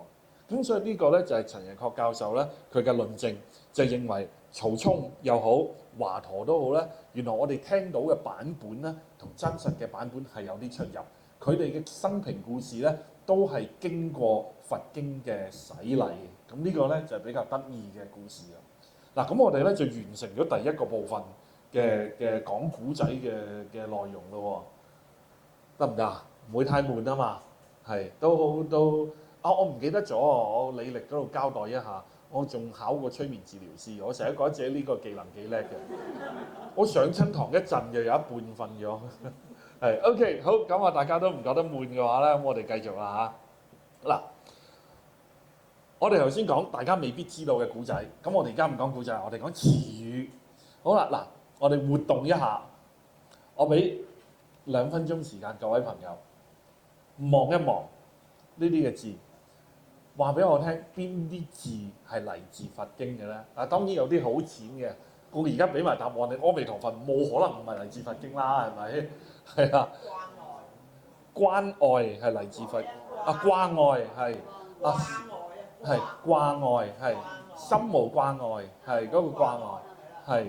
咁所以呢個咧就係陳寅恪教授咧佢嘅論證，就認為曹沖又好華佗都好咧，原來我哋聽到嘅版本咧同真實嘅版本係有啲出入，佢哋嘅生平故事咧都係經過佛經嘅洗禮嘅。咁呢個咧就係比較得意嘅故事啦。嗱，咁我哋咧就完成咗第一個部分嘅講古仔嘅內容咯喎，得唔得啊？唔會太悶啊嘛，係都好都我唔記得咗，我履歷嗰度交代一下，我仲考過催眠治療師，我成日覺得自己呢個技能幾叻嘅。我上親堂一陣就有一半瞓咗。係 OK 好，咁啊大家都唔覺得悶嘅話咧，咁我哋繼續啦嚇。嗱，我哋頭先講大家未必知道嘅古仔，咁我哋而家唔講古仔，我哋講詞語。好啦，嗱，我哋活動一下，我俾2分鐘時間各位朋友望一望呢啲嘅字。話俾我聽，邊啲字係嚟自佛經嘅咧？啊，當然有啲好淺嘅。我而家俾埋答案你，阿彌陀佛冇可能唔係嚟自佛經啦，係咪？係啊。關愛係嚟自佛啊，關愛係啊，係關愛係心無關愛係嗰個關愛係。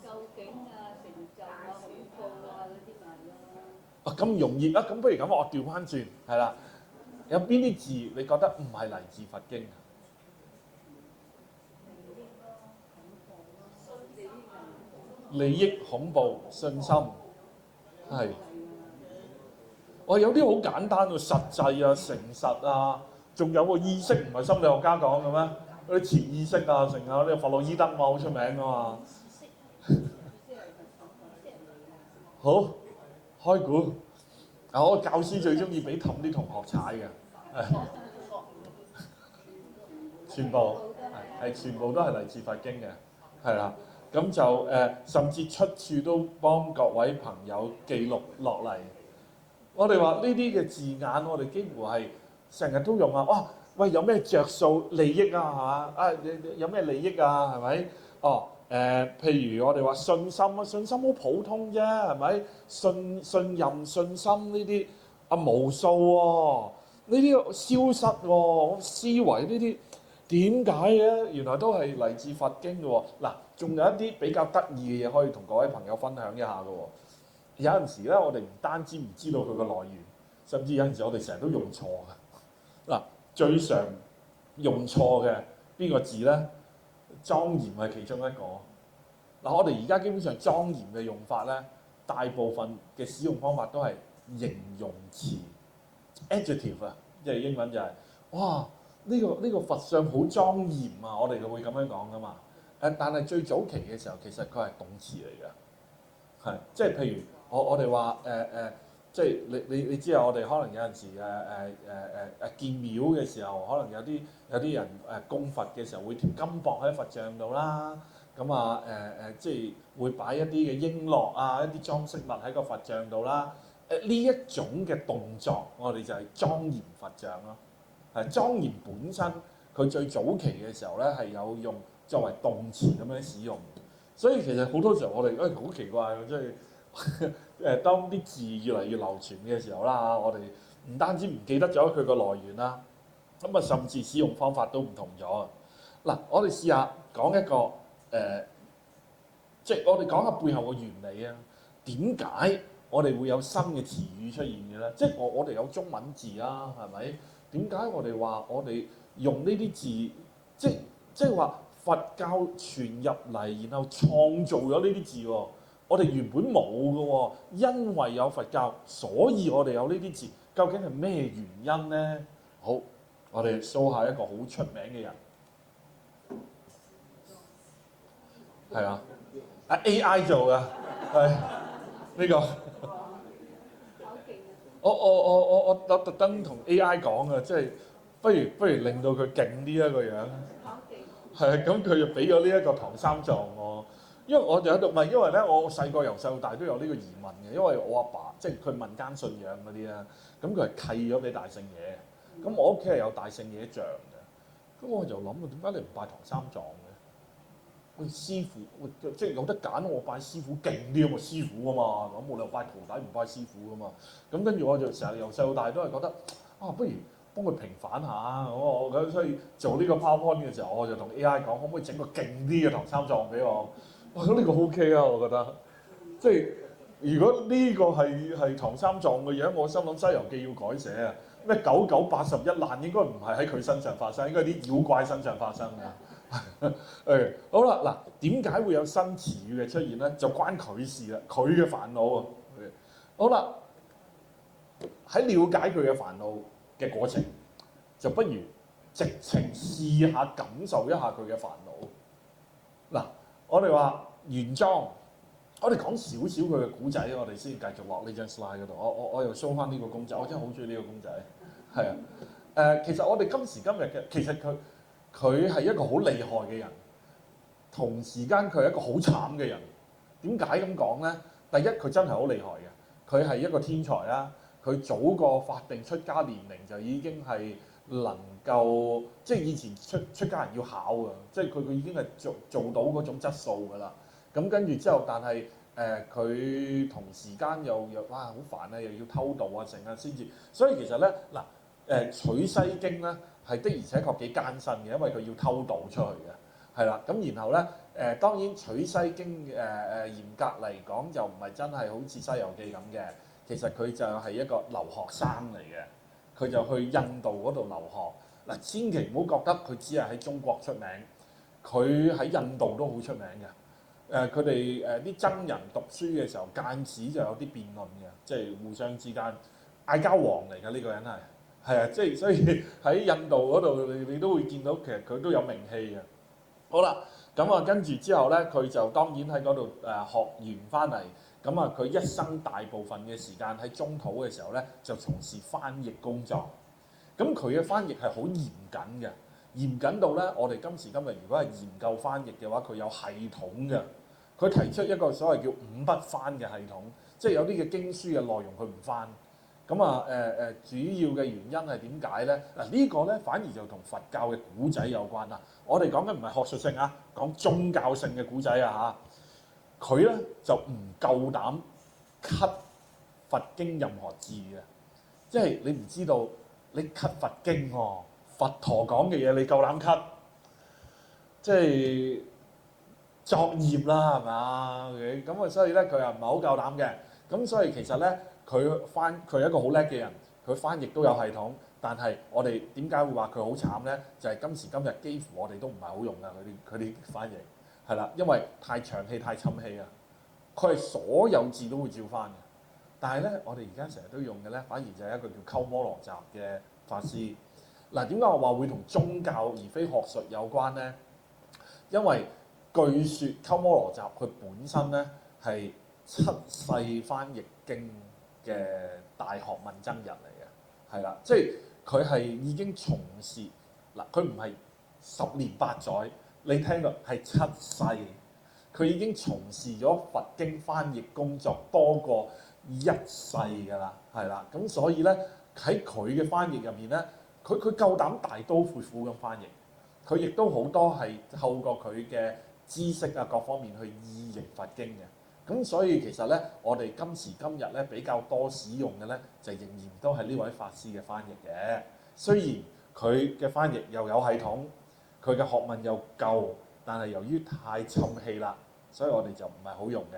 究竟啊，成就啊，恐怖啊嗰啲咪咯。啊咁容易啊！咁不如咁，我調翻轉係啦。有邊啲字你覺得唔係嚟自佛經？利益、恐怖、信心，係。我有啲好簡單喎，實際啊、誠實啊，仲有個意識，唔係心理學家講嘅咩？嗰啲潛意識啊，成啊，呢個弗洛伊德嘛，好出名㗎嘛。好，開估。啊，我教師最中意俾氹啲同學踩嘅。全部係全部都係嚟自佛經嘅，係啦。咁就甚至出處都幫各位朋友記錄落嚟。我哋話呢啲嘅字眼，我哋幾乎係成日都用啊！哇，喂，有咩着數利益啊？係嘛？啊，有咩利益啊？係咪？哦，譬如我哋話信心啊，信心好普通啫，係咪？信任、信心呢啲啊無數喎，呢啲消失喎，思維呢啲點解嘅？原來都係嚟自佛經嘅喎。嗱，仲有一啲比較得意嘅嘢可以同各位朋友分享一下嘅喎。有陣時咧，我哋唔單止唔知道佢個來源，甚至有陣時我哋成日都用錯嘅。嗱，最常用錯嘅邊個字咧？莊嚴係其中一個。嗱，我哋而家基本上莊嚴嘅用法咧，大部分嘅使用方法都係形容詞 adjective 啊，即係英文就係、哇呢個佛像好莊嚴啊，我哋就會咁樣講噶嘛。但係最早期嘅時候，其實佢係動詞嚟嘅，係即係譬如我哋話即係你知啊，我哋可能有陣時建廟嘅時候，可能有啲人供佛嘅時候會貼金箔喺佛像度啦。咁啊即係會擺一啲嘅瓔珞啊，一啲裝飾物喺個佛像度啦。呢一種嘅動作，我哋就係莊嚴佛像咯。係莊嚴本身，佢最早期嘅時候咧係有用作為動詞咁樣使用。所以其實好多時候我哋好奇怪嘅，即係當啲字越嚟越流傳嘅時候啦，我哋唔單止唔記得咗佢個來源啦，咁啊甚至使用方法都唔同咗。嗱，我哋試下講一個即係我哋講下背後嘅原理啊。點解我哋會有新嘅詞語出現嘅咧？即係我哋有中文字啊，係咪？點解我哋話我哋用呢啲字，即係話佛教傳入嚟，然後創造咗呢啲字喎？我哋原本冇嘅喎，因為有佛教，所以我哋有呢啲字。究竟係咩原因咧？好，我哋 show 下一個好出名嘅人，係啊，AI 做嘅，係呢個。我特登同 AI 講啊，即係不如令到佢勁啲一個樣。係咁佢就俾咗呢一個唐三藏我。因為我就喺度問，因為咧我細個由細到大都有呢個疑問嘅，因為我阿爸即係佢民間信仰嗰啲啦，咁佢係契咗俾大聖爺，咁我屋企係有大聖爺像嘅，咁我就諗啊，點解你唔拜唐三藏嘅？喂，師傅，即係有得揀，我拜師傅勁啲啊嘛，師傅啊嘛，咁冇理由拜徒弟唔拜師傅噶嘛，咁跟住我就成日由細到大都係覺得啊，不如幫佢平反下，我咁所以做呢個 PowerPoint 嘅時候，我就同 AI 講，可唔可以整個勁啲嘅唐三藏俾我？哇！咁呢個 OK 啊，我覺得，即係如果呢個係唐三藏嘅樣，我心諗《西遊記》要改寫啊！咩9981難應該唔係喺佢身上發生，應該係啲妖怪身上發生嘅。誒好啦，嗱點解會有新詞語嘅出現咧？就關佢事啦，佢嘅煩惱啊。好啦，喺了解佢嘅煩惱嘅過程，就不如直情試下感受一下佢嘅煩惱。嗱，我哋話原裝，我哋講少少佢嘅古仔，我哋先繼續落呢張 slide 嗰度。我又 show 翻呢個公仔，我真係好中意呢個公仔，係啊。其實我哋今時今日嘅，其實佢係一個好厲害嘅人，同時間佢係一個好慘嘅人。點解咁講咧？第一，佢真係好厲害嘅，佢係一個天才啦。佢早過法定出家年齡就已經係能夠，即係以前出家人要考㗎，即係佢已經係做到嗰種質素㗎啦。咁跟住之後，但係佢同時間又哇好煩啊，又要偷渡啊成啊先至。所以其實咧嗱取西經咧係的而且確幾艱辛嘅，因為佢要偷渡出去嘅，係啦。咁然後咧當然取西經嚴格嚟講就唔係真係好似《西遊記》咁嘅。其實佢就係一個留學生嚟嘅，佢就去印度嗰度留學。嗱，千祈唔好覺得佢只係喺中國出名，佢喺印度都好出名嘅。佢哋啲僧人讀書嘅時候，間時就有啲辯論嘅，即係互相之間嗌交王嚟嘅呢個人係啊，即係所以喺印度嗰度你都會見到其實佢都有名氣嘅。好啦，咁啊跟住之後咧，佢就當然喺嗰度學完翻嚟。咁啊，佢一生大部分嘅時間喺中土嘅時候咧，就從事翻譯工作。咁佢嘅翻譯係好嚴謹嘅，嚴謹到咧，我哋今時今日如果係研究翻譯嘅話，佢有系統嘅。佢提出一個所謂叫五不翻嘅系統，即係有啲嘅經書嘅內容佢唔翻。咁啊主要嘅原因係點解咧？嗱呢個咧反而就同佛教嘅古仔有關啦。我哋講緊唔係學術性啊，講宗教性嘅古仔啊嚇。佢咧就唔夠膽 cut 佛經任何字嘅，即係你唔知道你 cut 佛經喎，佛陀講嘅嘢你夠膽 cut，即係作業啦係嘛？咁啊所以咧佢又唔係好夠膽嘅，咁所以其實咧佢係一個好叻嘅人，佢翻譯都有系統，但係我哋點解會話佢好慘咧？就係今時今日幾乎我哋都唔係好用㗎佢啲翻譯。係啦，因為太長氣太沉氣啊，佢係所有字都會照翻嘅。但係咧，我哋而家成日都用嘅咧，反而就係一個叫鳩摩羅什嘅法師。嗱，點解我話會同宗教而非學術有關咧？因為據說鳩摩羅什佢本身咧係7世翻譯經嘅大學問僧人嚟嘅，係啦，即係佢係已經從事嗱，佢唔係10年8載。你聽到係7世，佢已經從事咗佛經翻譯工作多過1世㗎啦，係啦。咁所以咧喺佢嘅翻譯入面咧，佢夠膽大刀闊斧咁翻譯，佢亦都好多係透過佢嘅知識啊各方面去意譯佛經嘅。咁所以其實咧，我哋今時今日咧比較多使用嘅咧，就仍然都係呢位法師嘅翻譯嘅。雖然佢嘅翻譯又有系統。佢嘅學問又夠，但係由於太沉氣啦，所以我哋就唔係好用嘅。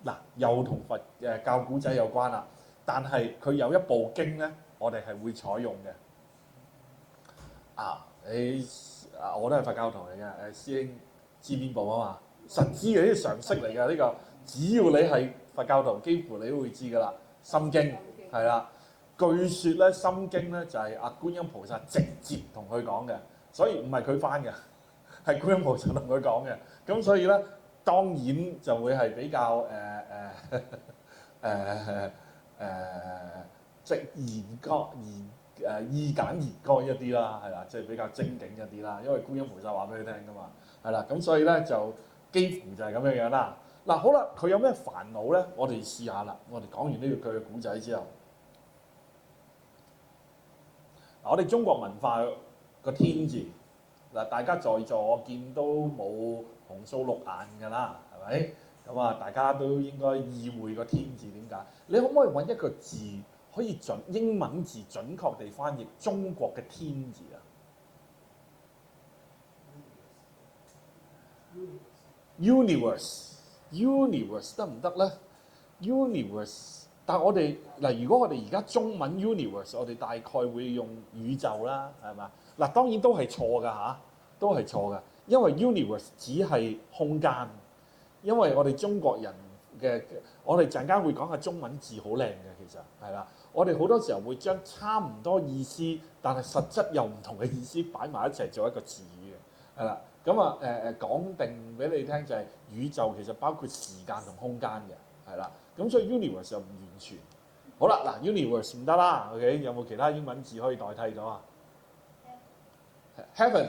嗱，又同佛教古仔有關啦，但係佢有一部經咧，我哋係會採用嘅。我都係佛教徒嚟嘅，師兄知邊部啊嘛？實知嘅啲常識嚟㗎呢個，只要你係佛教徒，幾乎你都會知㗎啦。心經係啦，據說咧心經咧就係阿觀音菩薩直接同佢講嘅。所以唔係佢翻嘅，係觀音菩薩同佢講嘅。咁所以咧，當然就會係比較即係易簡易乾一啲啦，係啦，即係比較精警一啲啦。因為觀音菩薩話俾佢聽㗎嘛，係啦。咁所以咧就幾乎就係咁樣樣啦。嗱，好啦，佢有咩煩惱咧？我哋試下啦。我哋講完呢個佢嘅古仔之後，嗱，我哋中國文化個天字嗱，大家在座我見都冇紅鬚綠眼㗎啦，係咪？咁啊，大家都應該意會個天字點解？你可唔可以揾一個字可以英文字準確地翻譯中國嘅天字啊？Universe 得唔得咧 ？Universe， 但係我哋嗱，如果我哋而家中文 universe， 我哋大概會用宇宙啦，係嘛？嗱，當然都係錯㗎嚇，都係錯㗎，因為 universe 只係空間，因為我哋中國人我哋陣間會講下中文字好靚嘅，其實係啦。我哋好多時候會將差唔多意思，但係實質又唔同嘅意思擺埋一齊做一個詞語嘅，係啦。咁啊講定俾你聽就係宇宙其實包括時間同空間嘅，係啦。咁所以 universe 就唔完全。好啦，嗱 universe 唔得啦，OK？ 有冇其他英文字可以代替到啊 ？Heaven。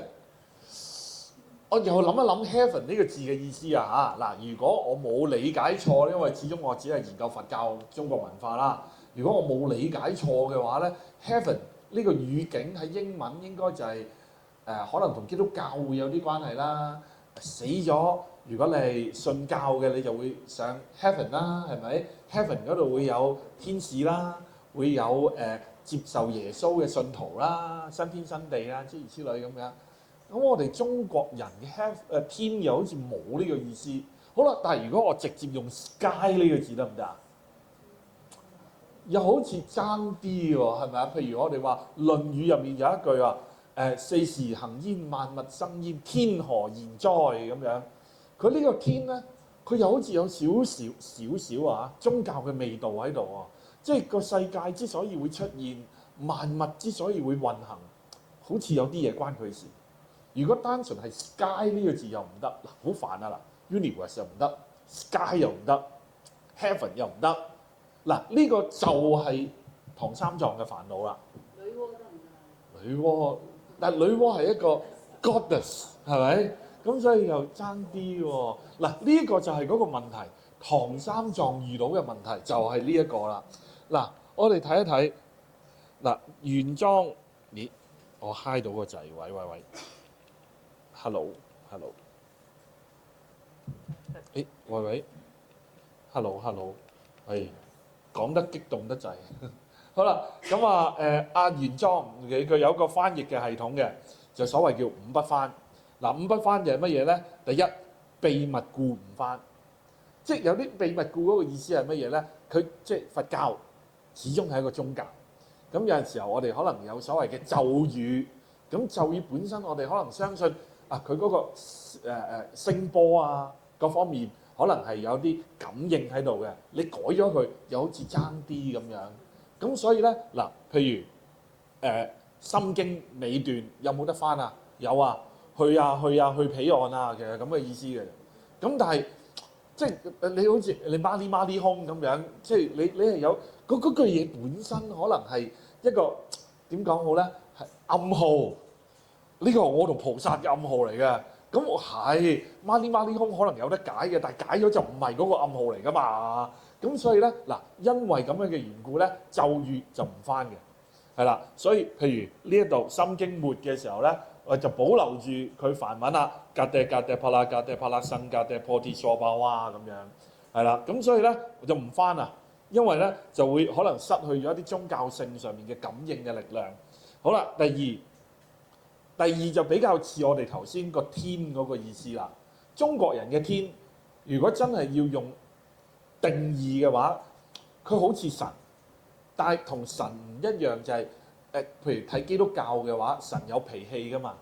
我又諗一諗 heaven 呢個字嘅意思啊嚇嗱，如果我冇理解錯，因為始終我只係研究佛教中國文化啦。如果我冇理解錯嘅話咧，heaven 呢個語境喺英文應該就係、可能同基督教會有啲關係啦。死咗，如果你係信教嘅，你就會上 heaven 啦，係咪 ？heaven 嗰度會有天使啦，會有接受耶穌嘅信徒啦，新天新地啦，諸如此類咁樣。咁我哋中國人嘅天又好似冇呢個意思。好啦，但係如果我直接用 sky 呢個字得唔得啊？又好似爭啲喎，係咪啊？譬如我哋話《論語》入面有一句話，四時行焉，萬物生焉，天何言哉咁樣。佢呢個天咧，佢又好似有少少啊宗教嘅味道喺度喎。即係個世界之所以會出現，萬物之所以會運行，好似有啲嘢關佢事。如果單純係 sky 呢個字又唔得，嗱好煩啊嗱 ，universe 又唔得 ，sky 又唔得 ，heaven 又唔得，嗱呢個就係唐三藏嘅煩惱啦。女媧得唔得？女媧，但係女媧係一個 goddess 係咪？咁所以又爭啲喎。嗱呢個就係嗰個問題，唐三藏遇到嘅問題就係呢一個啦。嗱，我哋睇一睇嗱原裝，咦？我嗨到個掣，喂。hello，誒喂，hello，係講得激動得滯。好啦，咁啊阿原裝佢有個翻譯嘅系統嘅，就所謂叫五不翻。嗱五不翻就係乜嘢咧？第一秘密故唔翻，即係有啲秘密故嗰個意思係乜嘢咧？佢即係佛教始終係一個宗教，咁有陣時候我哋可能有所謂嘅咒語，咁咒語本身我哋可能相信。佢嗰個聲波啊，各方面可能係有啲感應喺度嘅。你改咗佢，又好似爭啲咁樣。咁所以咧嗱，譬如心經尾段有冇得翻啊？有啊，去彼岸啊，其實咁嘅意思嘅。咁但係即係你好似你孖啲空咁樣，即係你係有嗰句嘢本身可能係一個點講好咧？係暗號。呢個係我同菩薩嘅暗號嚟嘅，咁我係孖啲空可能有得解嘅，但係解咗就唔係嗰個暗號嚟噶嘛。咁所以咧嗱，因為咁樣嘅緣故咧，咒語就唔翻嘅，係啦。所以譬如呢一度心經末嘅時候咧，我就保留住佢梵文啦，格地帕拉生格地破鐵娑巴哇咁樣，係啦。咁所以咧我就唔翻啦，因為咧就會可能失去咗一啲宗教性上面嘅感應嘅力量。好啦，第二就比較似我哋頭先個天嗰個意思啦。中國人嘅天，如果真係要用定義嘅話，佢好似神，但係同神唔一樣就係譬如睇基督教嘅話，神有脾氣噶嘛，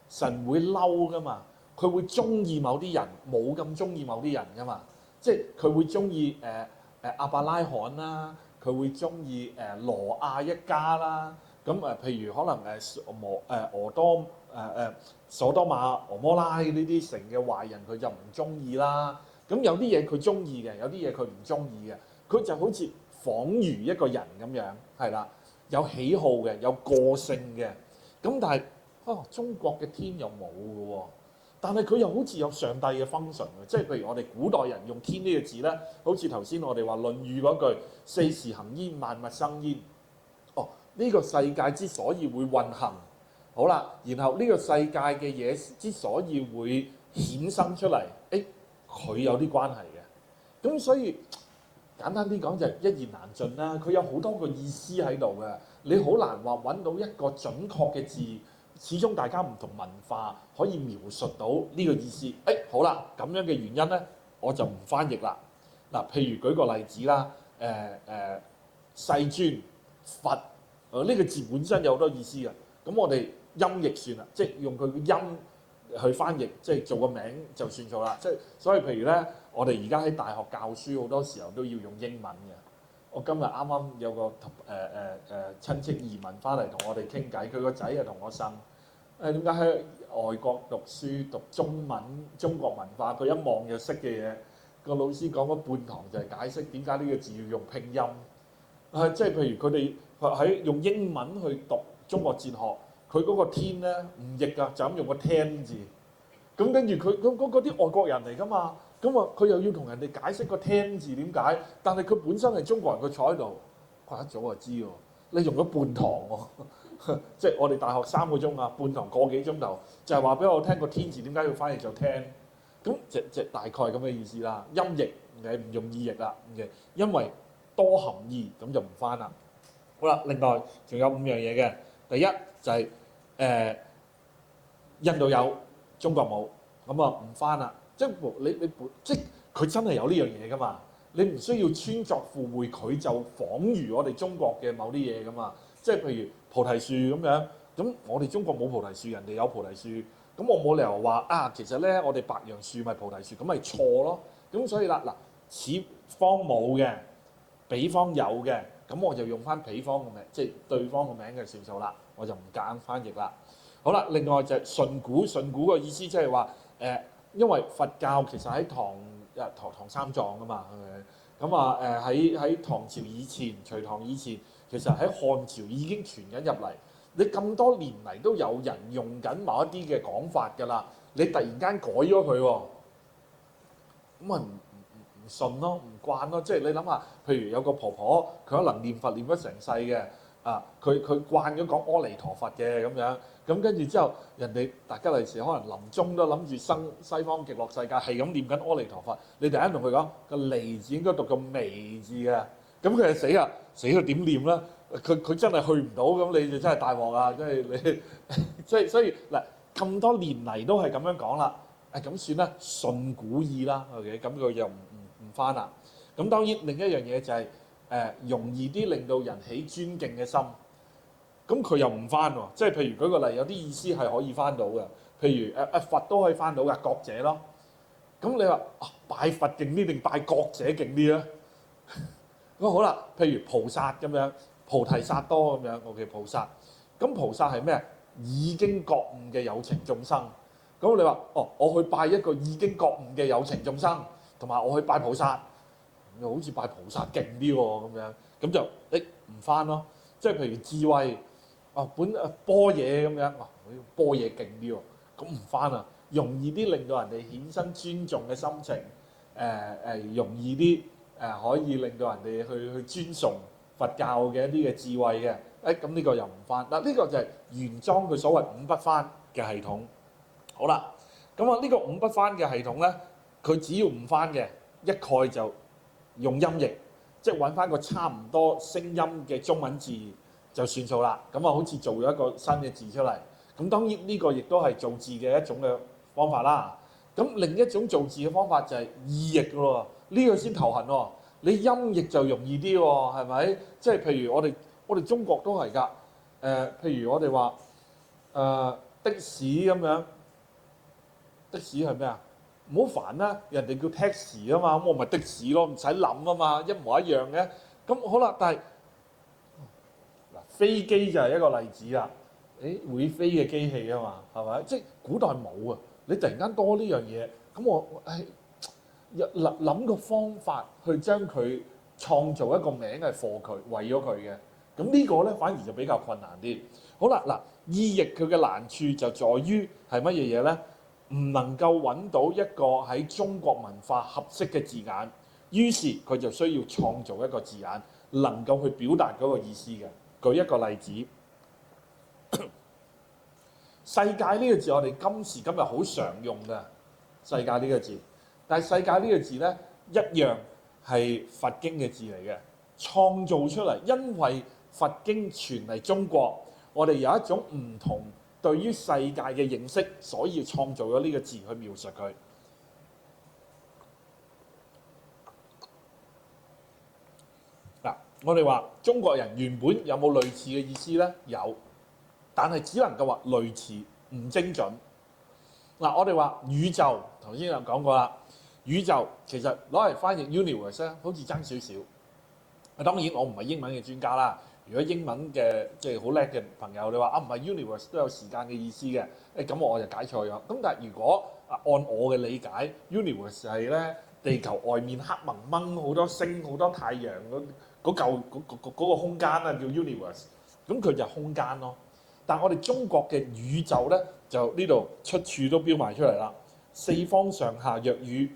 神會嬲噶嘛，佢會中意某啲人，冇咁中意某啲人噶嘛，即係佢會中意亞伯拉罕啦，佢會中意羅亞一家啦。咁譬如可能所多瑪、俄摩拉呢啲城嘅壞人，佢就唔中意啦。咁有啲嘢佢中意嘅，有啲嘢佢唔中意嘅。佢就好似仿如一個人咁樣，係啦，有喜好嘅，有個性嘅。咁但係中國嘅天又冇嘅喎，但係佢又好似有上帝嘅 function 嘅，即係譬如我哋古代人用天呢個字咧，好似頭先我哋話《論語》嗰句四時行焉，萬物生焉。呢個世界之所以會運行，好啦，然後呢個世界嘅嘢之所以會衍生出嚟，佢有啲關係嘅。咁所以簡單啲講就係一言難盡啦。佢有好多個意思喺度嘅，你好難話揾到一個準確嘅字。始終大家唔同文化可以描述到呢個意思。好啦，咁樣嘅原因咧，我就唔翻譯啦。嗱，譬如舉個例子啦，世尊佛。呢個字本身有好多意思嘅，咁我哋音譯算啦，即係用佢嘅音去翻譯，即係做個名就算數啦。即係所以譬如咧，我哋而家喺大學教書好多時候都要用英文嘅。我今日啱啱有個親戚移民翻嚟同我哋傾偈，佢個仔啊同我呻點解喺外國讀書讀中文中國文化，佢一望就識嘅嘢，個老師講咗半堂就係解釋點解呢個字要用拼音。即係譬如佢哋喺用英文去讀中國哲學，佢嗰個天咧唔譯㗎，就咁用個聽字。咁跟住佢嗰啲外國人嚟㗎嘛，咁啊佢又要同人哋解釋個聽字點解，但係佢本身係中國人，佢坐喺度，一早就知喎。你用咗半堂喎，即係我哋大學3個鐘啊，半堂個幾鐘頭，就係話俾我聽個天字點解要翻譯做聽。咁即大概咁嘅意思啦。音譯係唔容易譯啦，因為多含義，咁就唔翻啦。好啦，另外仲有5樣嘢嘅。第一就係印度有，中國冇，咁啊唔翻啦。即係即係佢真係有呢樣嘢噶嘛？你唔需要穿鑿附會，佢就仿如我哋中國嘅某啲嘢噶嘛。即係譬如菩提樹咁樣，咁我哋中國冇菩提樹，人哋有菩提樹，咁我冇理由話啊，其實咧我哋白楊樹咪菩提樹，咁咪錯咯。咁所以啦，嗱，此方冇嘅，彼方有嘅，咁我就用翻彼方嘅名，即係對方嘅名嘅算數啦，我就唔夾硬翻譯啦。好啦，另外就係順古，順古個意思即係話因為佛教其實喺唐三藏啊嘛，係咪？咁啊喺唐朝以前，隋唐以前，其實喺漢朝已經傳緊入嚟。你咁多年嚟都有人用緊某一啲嘅講法㗎啦，你突然間改咗佢喎，咁咪唔順咯，唔慣咯。即係你諗下，譬如有個婆婆，佢可能念佛念咗成世嘅，佢慣咗講阿彌陀佛嘅咁樣。咁跟住之後，人哋大家嚟時可能臨終都諗住生西方極樂世界，係咁念緊阿彌陀佛。你突然間同佢講個離字應該讀個微字嘅，咁佢就死啦，死咗點念啦？佢真係去唔到，咁你就真係大鑊啊！即係你，所以嗱咁多年嚟都係咁樣講啦。咁算啦，順古意啦 ，OK， 咁佢又唔翻啦。咁當然另一樣嘢就係容易啲令到人起尊敬嘅心。咁佢又唔翻喎，即係譬如舉個例，有啲意思係可以翻到嘅，譬如佛都可以翻到㗎，覺者咯。咁你話拜佛勁啲定拜覺者勁啲咧？咁好啦，譬如菩薩咁樣，菩提薩多咁樣，OK，菩薩。咁菩薩係咩？已經覺悟嘅有情眾生。咁你話我去拜一個已經覺悟嘅有情眾生，同埋我去拜菩薩，又好似拜菩薩勁啲喎咁樣，咁就唔翻咯。即係譬如智慧。般若咁樣，般若勁啲喎，咁唔翻啊，容易啲令到人哋衍生尊重嘅心情，容易啲可以令到人哋去尊崇佛教嘅一啲嘅智慧嘅，咁呢個又唔翻。嗱，呢個就係原裝佢所謂五不翻嘅系統。好啦，咁啊呢個五不翻嘅系統咧，佢只要唔翻嘅，一概就用音譯，即係揾翻個差唔多聲音嘅中文字就算數啦，咁好似做咗一個新嘅字出嚟。咁當然呢個亦都係造字嘅一種嘅方法啦。咁另一種造字嘅方法就係意譯咯，呢個先頭痕喎。你音譯就容易啲喎，係咪？即係譬如我哋中國都係㗎。譬如我哋話的士咁樣，的士係咩啊？唔好煩啦，人哋叫 taxi 啊嘛，咁我咪的士咯，唔使諗啊嘛，一模一樣嘅。咁好啦，但係飛機就係一個例子啦。會飛嘅機器啊嘛，係咪？即係古代冇啊，你突然間多呢樣嘢，咁我諗個方法去將佢創造一個名係for佢，為咗佢嘅。咁呢個咧反而就比較困難啲。好啦，嗱，意譯佢嘅難處就在於係乜嘢嘢咧？唔能夠揾到一個喺中國文化合適嘅字眼，於是佢就需要創造一個字眼，能夠去表達嗰個意思嘅。舉一個例子，世界呢個字我哋今時今日好常用嘅，世界呢個字，但係世界呢個字咧一樣係佛經嘅字嚟嘅，創造出嚟，因為佛經傳嚟中國，我哋有一種唔同對於世界嘅認識，所以創造咗呢個字去描述佢。嗱，我哋話中國人原本有冇類似嘅意思咧？有，但係只能夠話類似，唔精準。嗱，我哋話宇宙，頭先有講過啦，宇宙其實攞嚟翻譯 universe 咧，好似爭少少。當然我唔係英文嘅專家啦。如果英文嘅即係好叻嘅朋友，你話唔係 universe 都有時間嘅意思嘅，咁我就解錯咗。咁但係如果按我嘅理解，universe 係咧地球外面黑蒙蒙好多星好多太陽嗰個空間啊，叫 universe。咁佢就係空間咯。但係我哋中國嘅宇宙咧，就呢度出處都標埋出嚟啦。四方上下若宇，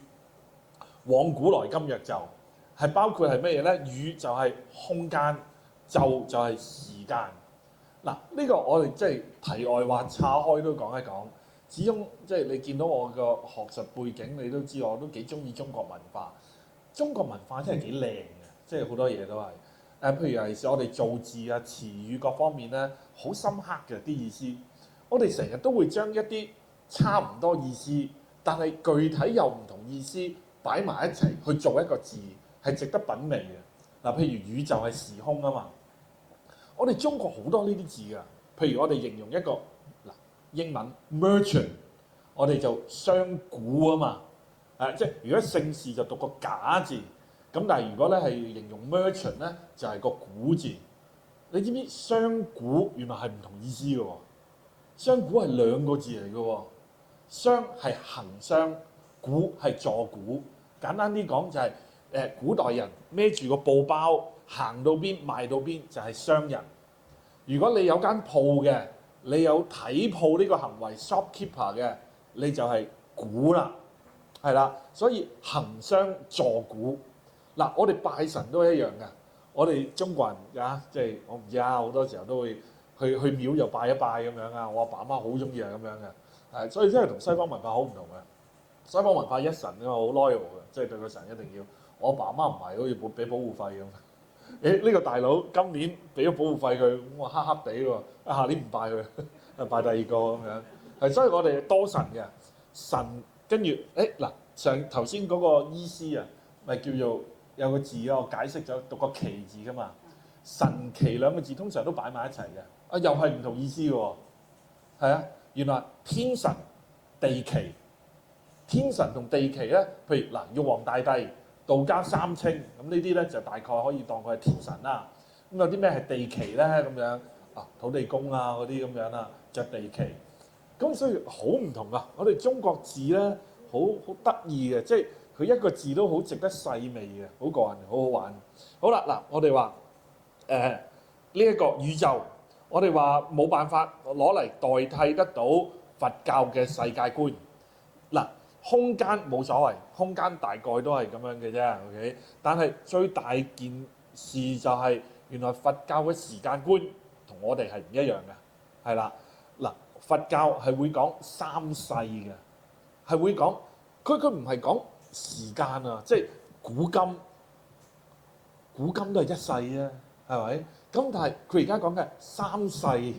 往古來今若就，係包括係乜嘢咧？宇就係空間，就係時間。嗱，呢個我哋即係題外話岔開都講一講。始終即係你見到我個學術背景，你都知我都幾中意中國文化。中國文化真係幾靚嘅，即係好多嘢都係。譬如尤其是我哋造字啊、詞語各方面咧，好深刻嘅啲意思。我哋成日都會將一啲差唔多意思，但係具體又唔同意思擺埋一齊去做一個字，係值得品味嘅。嗱，譬如宇宙係時空啊嘛，我哋中國好多呢啲字㗎。譬如我哋形容一個嗱英文 merchant， 我哋就商賈啊嘛。即係如果姓氏就讀個假字。咁但係如果咧係形容 merchant 咧，就係個古字。你知唔知商賈原來係唔同意思嘅喎？商賈係兩個字嚟嘅喎。商係行商，賈係坐賈。簡單啲講就係古代人孭住個布包行到邊賣到邊就係商人。如果你有間鋪嘅，你有睇鋪呢個行為 shopkeeper 嘅，你就係賈啦，係啦。所以行商坐賈。嗱，我哋拜神都一樣㗎。我哋中國人啊，即係我唔知啊，好多時候都會去廟就拜一拜咁樣啊。我阿爸阿媽好中意係咁樣嘅，所以真係同西方文化好唔同嘅。西方文化一神啊嘛，好 loyal 嘅，即係對個神一定要。我阿爸阿媽唔係，好似俾保護費咁。呢個大佬今年俾咗保護費佢，我黑黑地喎，下年唔拜佢，拜第二個咁樣。所以我哋多神嘅神，跟住嗱頭先嗰個醫師啊，咪叫做。有個字啊，我解釋咗讀個奇字㗎嘛。神奇兩個字通常都擺埋一齊嘅，又係唔同意思嘅喎。係啊，原來天神地奇，天神同地奇咧，譬如嗱，玉皇大帝、道家三清，咁呢啲咧就大概可以當佢係天神啦。咁有啲咩係地奇咧？咁樣啊，土地公啊嗰啲咁樣啦，就地奇。咁所以好唔同啊！我哋中國字咧，好得意嘅，即係。佢一個字都好值得細味嘅，好過癮，好好玩。好啦，嗱，我哋話呢一個宇宙，我哋話冇辦法攞嚟代替得到佛教嘅世界觀。嗱，空間冇所謂，空間大概都係咁樣嘅啫。OK， 但係最大件事就係原來佛教嘅時間觀同我哋係唔一樣嘅，係啦。嗱，佛教係會講三世嘅，係會講佢唔係講時間啊，即係古今都係一世啊，係咪？咁但係佢而家講嘅三世，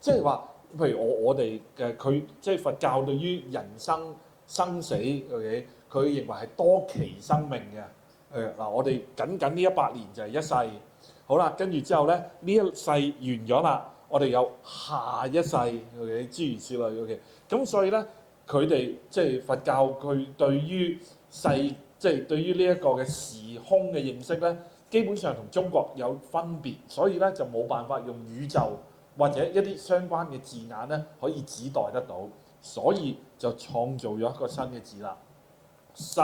即係話，譬如我哋嘅佢，即係佛教對於人生生死，OK，佢認為係多期生命嘅。嗱，我哋僅呢100年就係一世，好啦，跟住之後咧，呢一世完咗啦，我哋有下一世，OK，諸如此類，OK，咁所以咧，佢哋即係佛教，佢對於即係對於呢一個嘅時空嘅認識咧，基本上同中國有分別，所以咧就冇辦法用宇宙或者一啲相關嘅字眼咧可以指代得到，所以就創造咗一個新嘅字啦。世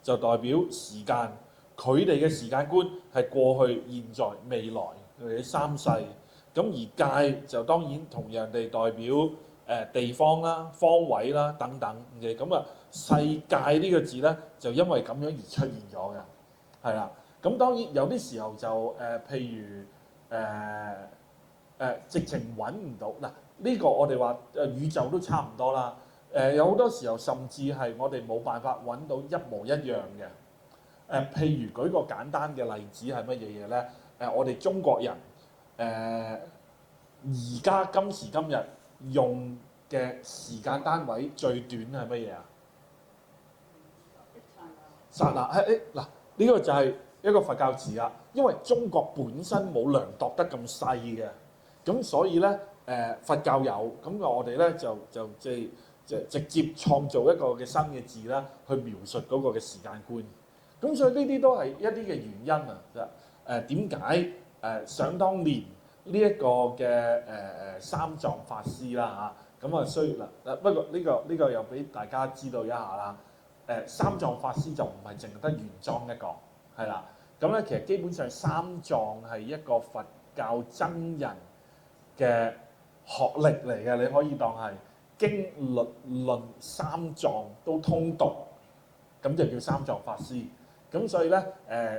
就代表時間，佢哋嘅時間觀係過去、現在、未來嘅三世。咁而界就當然同樣地代表地方啦、方位啦等等嘅。咁啊，世界呢個字咧就因為咁樣而出現咗嘅，係啦。咁當然有啲時候就譬如直情揾唔到嗱，呢個我哋話宇宙都差唔多啦。有好多時候甚至係我哋冇辦法揾到一模一樣嘅。譬如舉個簡單嘅例子係乜嘢嘢咧？我哋中國人而家今時今日用嘅時間單位最短係乜嘢啊？剎那嗱，呢個就係一個佛教詞啦。因為中國本身冇量度得咁細嘅，咁所以咧佛教有，咁我哋咧就直接創造一個嘅新嘅字啦，去描述嗰個嘅時間觀。咁所以呢啲都係一啲嘅原因啊。點解想當年呢一個嘅三藏法師啦嚇，咁嗱不過呢個又俾大家知道一下啦。三藏法師就唔係淨係得玄奘一個，係啦。咁咧其實基本上三藏係一個佛教僧人嘅學歷嚟嘅，你可以當係經律論三藏都通讀，咁就叫三藏法師。咁所以咧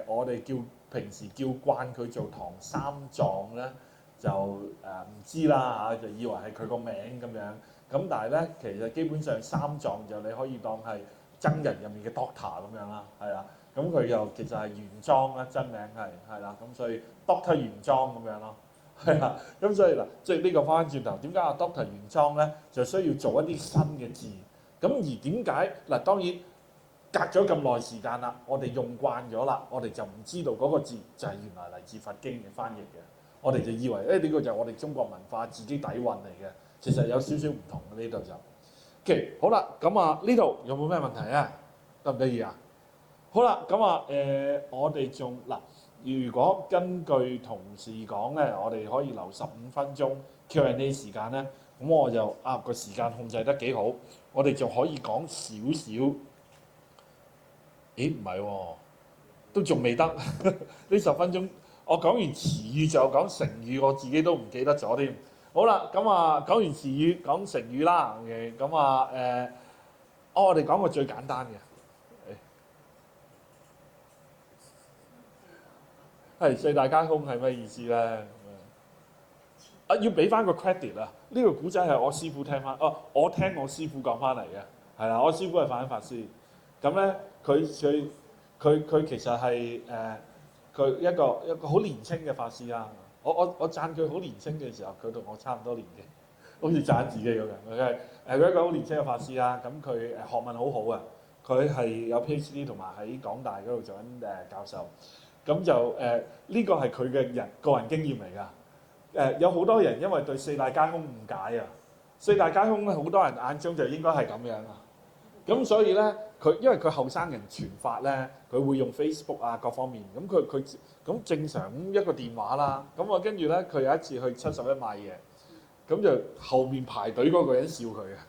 我哋平時叫慣佢做唐三藏咧，就唔知啦嚇，就以為係佢個名咁樣。咁但係咧，其實基本上三藏就你可以當係僧人入面嘅 Doctor 咁樣啦，係啦。咁佢又其實係玄奘啦，真名係啦。咁所以 Doctor 玄奘咁樣咯，係啦。咁所以嗱，即係呢個翻轉頭，點解阿 Doctor 玄奘咧就需要做一啲新嘅字？咁而點解嗱？當然隔咗咁耐時間啦，我哋用慣咗啦，我哋就唔知道嗰個字就係原來嚟自佛經嘅翻譯嘅。我哋就以為呢個就係我哋中國文化自己底蘊嚟嘅，其實有少少唔同嘅呢度就。OK， 好啦，咁啊呢度有冇咩問題啊？得唔得意啊？好啦，咁啊我哋仲嗱，如果根據同事講咧，我哋可以留15分鐘 Q&A 時間咧，咁我就個時間控制得幾好，我哋就可以講少少。咦唔係喎，都仲未得呢10分鐘。我講完詞語就講成語，我自己都唔記得咗添。好啦，咁啊講完詞語講成語啦。咁我哋講個最簡單嘅，係四大皆空係咩意思咧？要俾翻個 credit 啊！呢個古仔係我師傅聽翻，我聽我師傅講翻嚟嘅，係啦，我師傅係法恩法師。咁咧佢其實係佢一個好年輕嘅法師啦。我讚佢好年輕嘅時候，佢同我差唔多年紀，好似讚自己咁樣。佢一個好年輕嘅法師啦。咁佢學問好好啊。佢係有 PhD 同埋喺港大嗰度做緊教授。咁就呢個係佢嘅個人經驗嚟㗎。有好多人因為對四大皆空誤解啊。四大皆空咧，好多人眼中就應該係咁樣啊。咁所以咧，因為佢後生人傳法咧，佢會用 Facebook 啊各方面，咁佢咁正常一個電話啦，咁跟住咧，佢有一次去71買嘢，咁就後面排隊嗰個人笑佢啊，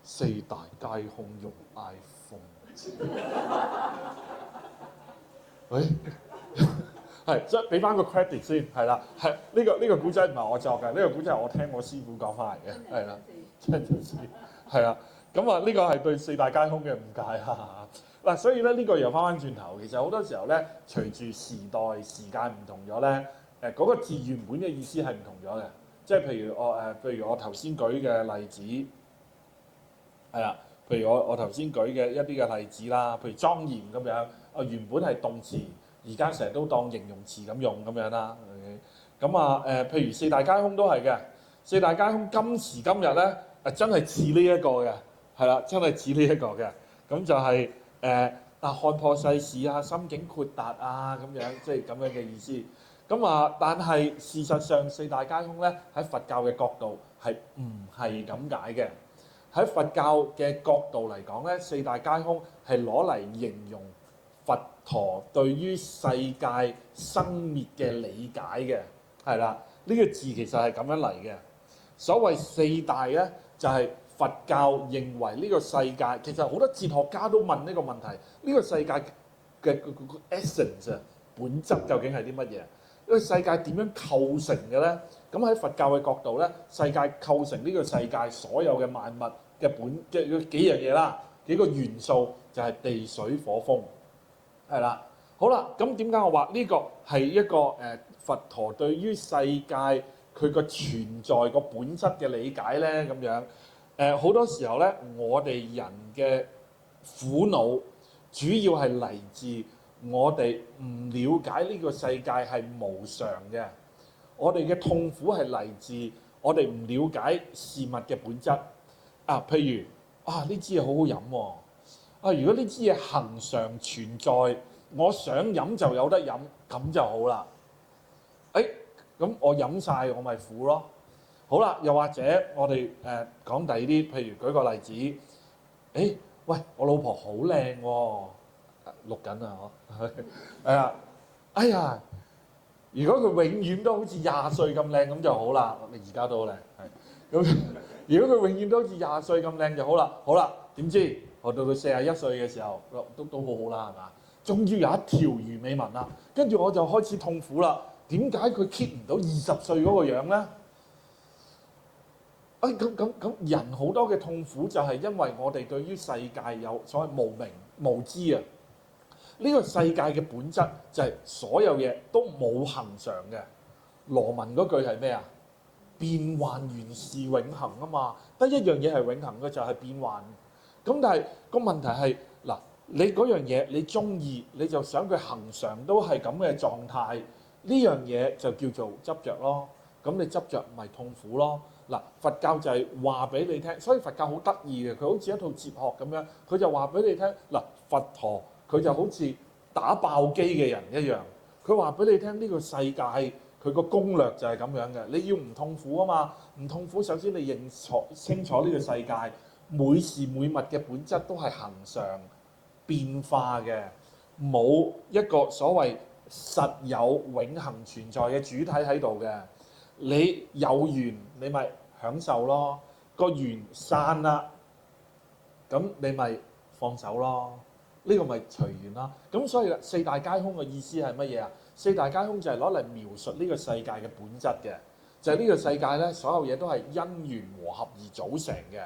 四大皆空用 iPhone，喂，係即係俾翻個 credit 先，係啦，係呢個古仔唔係我作嘅，呢個古仔係我聽我師傅講翻嚟嘅，係啦，真係事，係啊。咁呢個係對四大皆空嘅誤解啦。嗱，所以咧呢個又翻轉頭，其實好多時候咧，隨住時代時間唔同咗咧，嗰個字原本嘅意思係唔同咗嘅。即係譬如我頭先舉嘅例子，係啦，譬如我頭先舉嘅一啲嘅例子啦，譬如莊嚴咁樣，原本係動詞，而家成日都當形容詞咁用咁樣啦。咁譬如四大皆空都係嘅，四大皆空今時今日咧，真係似呢一個嘅。係啦，真係似呢一個嘅，咁就係看破世事啊，心境豁達啊，咁樣即係咁樣嘅意思。咁但係事實上四大皆空咧，喺佛教嘅角度係唔係咁解嘅？喺佛教嘅角度嚟講咧，四大皆空係攞嚟形容佛陀對於世界生滅嘅理解嘅，係啦，呢個字其實係咁樣嚟嘅。所謂四大咧，就係佛教認為呢個世界，其實好多哲學家都問呢個問題：呢個世界嘅essence 啊，本質究竟係啲乜嘢？呢個世界點樣構成嘅咧？咁喺佛教嘅角度咧，世界構成呢個世界所有嘅萬物嘅幾樣嘢啦，幾個元素就係地水火風，係啦。好啦，咁點解我話呢個係一個佛陀對於世界佢個存在個本質嘅理解咧？咁樣好多時候咧，我哋人嘅苦惱主要係嚟自我哋唔了解呢個世界係無常嘅，我哋嘅痛苦係嚟自我哋唔了解事物嘅本質。譬如呢支嘢好好飲喎，如果呢支嘢恆常存在，我想飲就有得飲，咁就好啦。咁我飲晒我咪苦咯。好啦，又或者我哋講第二啲，譬如舉個例子，喂，我老婆好靚喎，錄緊啊，嗬，係啊，哎呀，如果佢永遠都好似廿歲咁靚咁就好啦，你而家都好靚，係咁。如果佢永遠都好似廿歲咁靚就好啦，好啦，點知我到佢41歲嘅時候，都好好啦，係嘛？終於有一條魚尾紋啦，跟住我就開始痛苦啦。點解佢 keep 唔到20歲嗰個樣咧？咁人好多嘅痛苦就係因為我哋對於世界有所謂無明無知啊！呢個世界嘅本質就係所有嘢都冇恒常嘅。羅文嗰句係咩啊？變幻原是永恆啊嘛，得一樣嘢係永恆嘅就係變幻。咁但係個問題係嗱，你嗰樣嘢你中意，你就想佢恒常都係咁嘅狀態，呢樣嘢就叫做執着咯。咁你執着咪痛苦咯。嗱，佛教就係話俾你聽，所以佛教好得意嘅，佢好似一套哲學咁樣，佢就話俾你聽嗱，佛陀佢就好似打爆機嘅人一樣，佢話俾你聽呢個世界佢個攻略就係咁樣嘅，你要唔痛苦啊嘛，唔痛苦首先你認清楚呢個世界每時每物嘅本質都係恒常變化嘅，冇一個所謂實有永恆存在嘅主體喺度嘅。你有緣你咪享受咯，個緣散啦，咁你咪放手咯，呢個咪隨緣啦。咁所以四大皆空嘅意思係乜嘢啊？四大皆空就係攞嚟描述呢個世界嘅本質嘅，就係呢個世界咧，所有嘢都係因緣和合而組成嘅，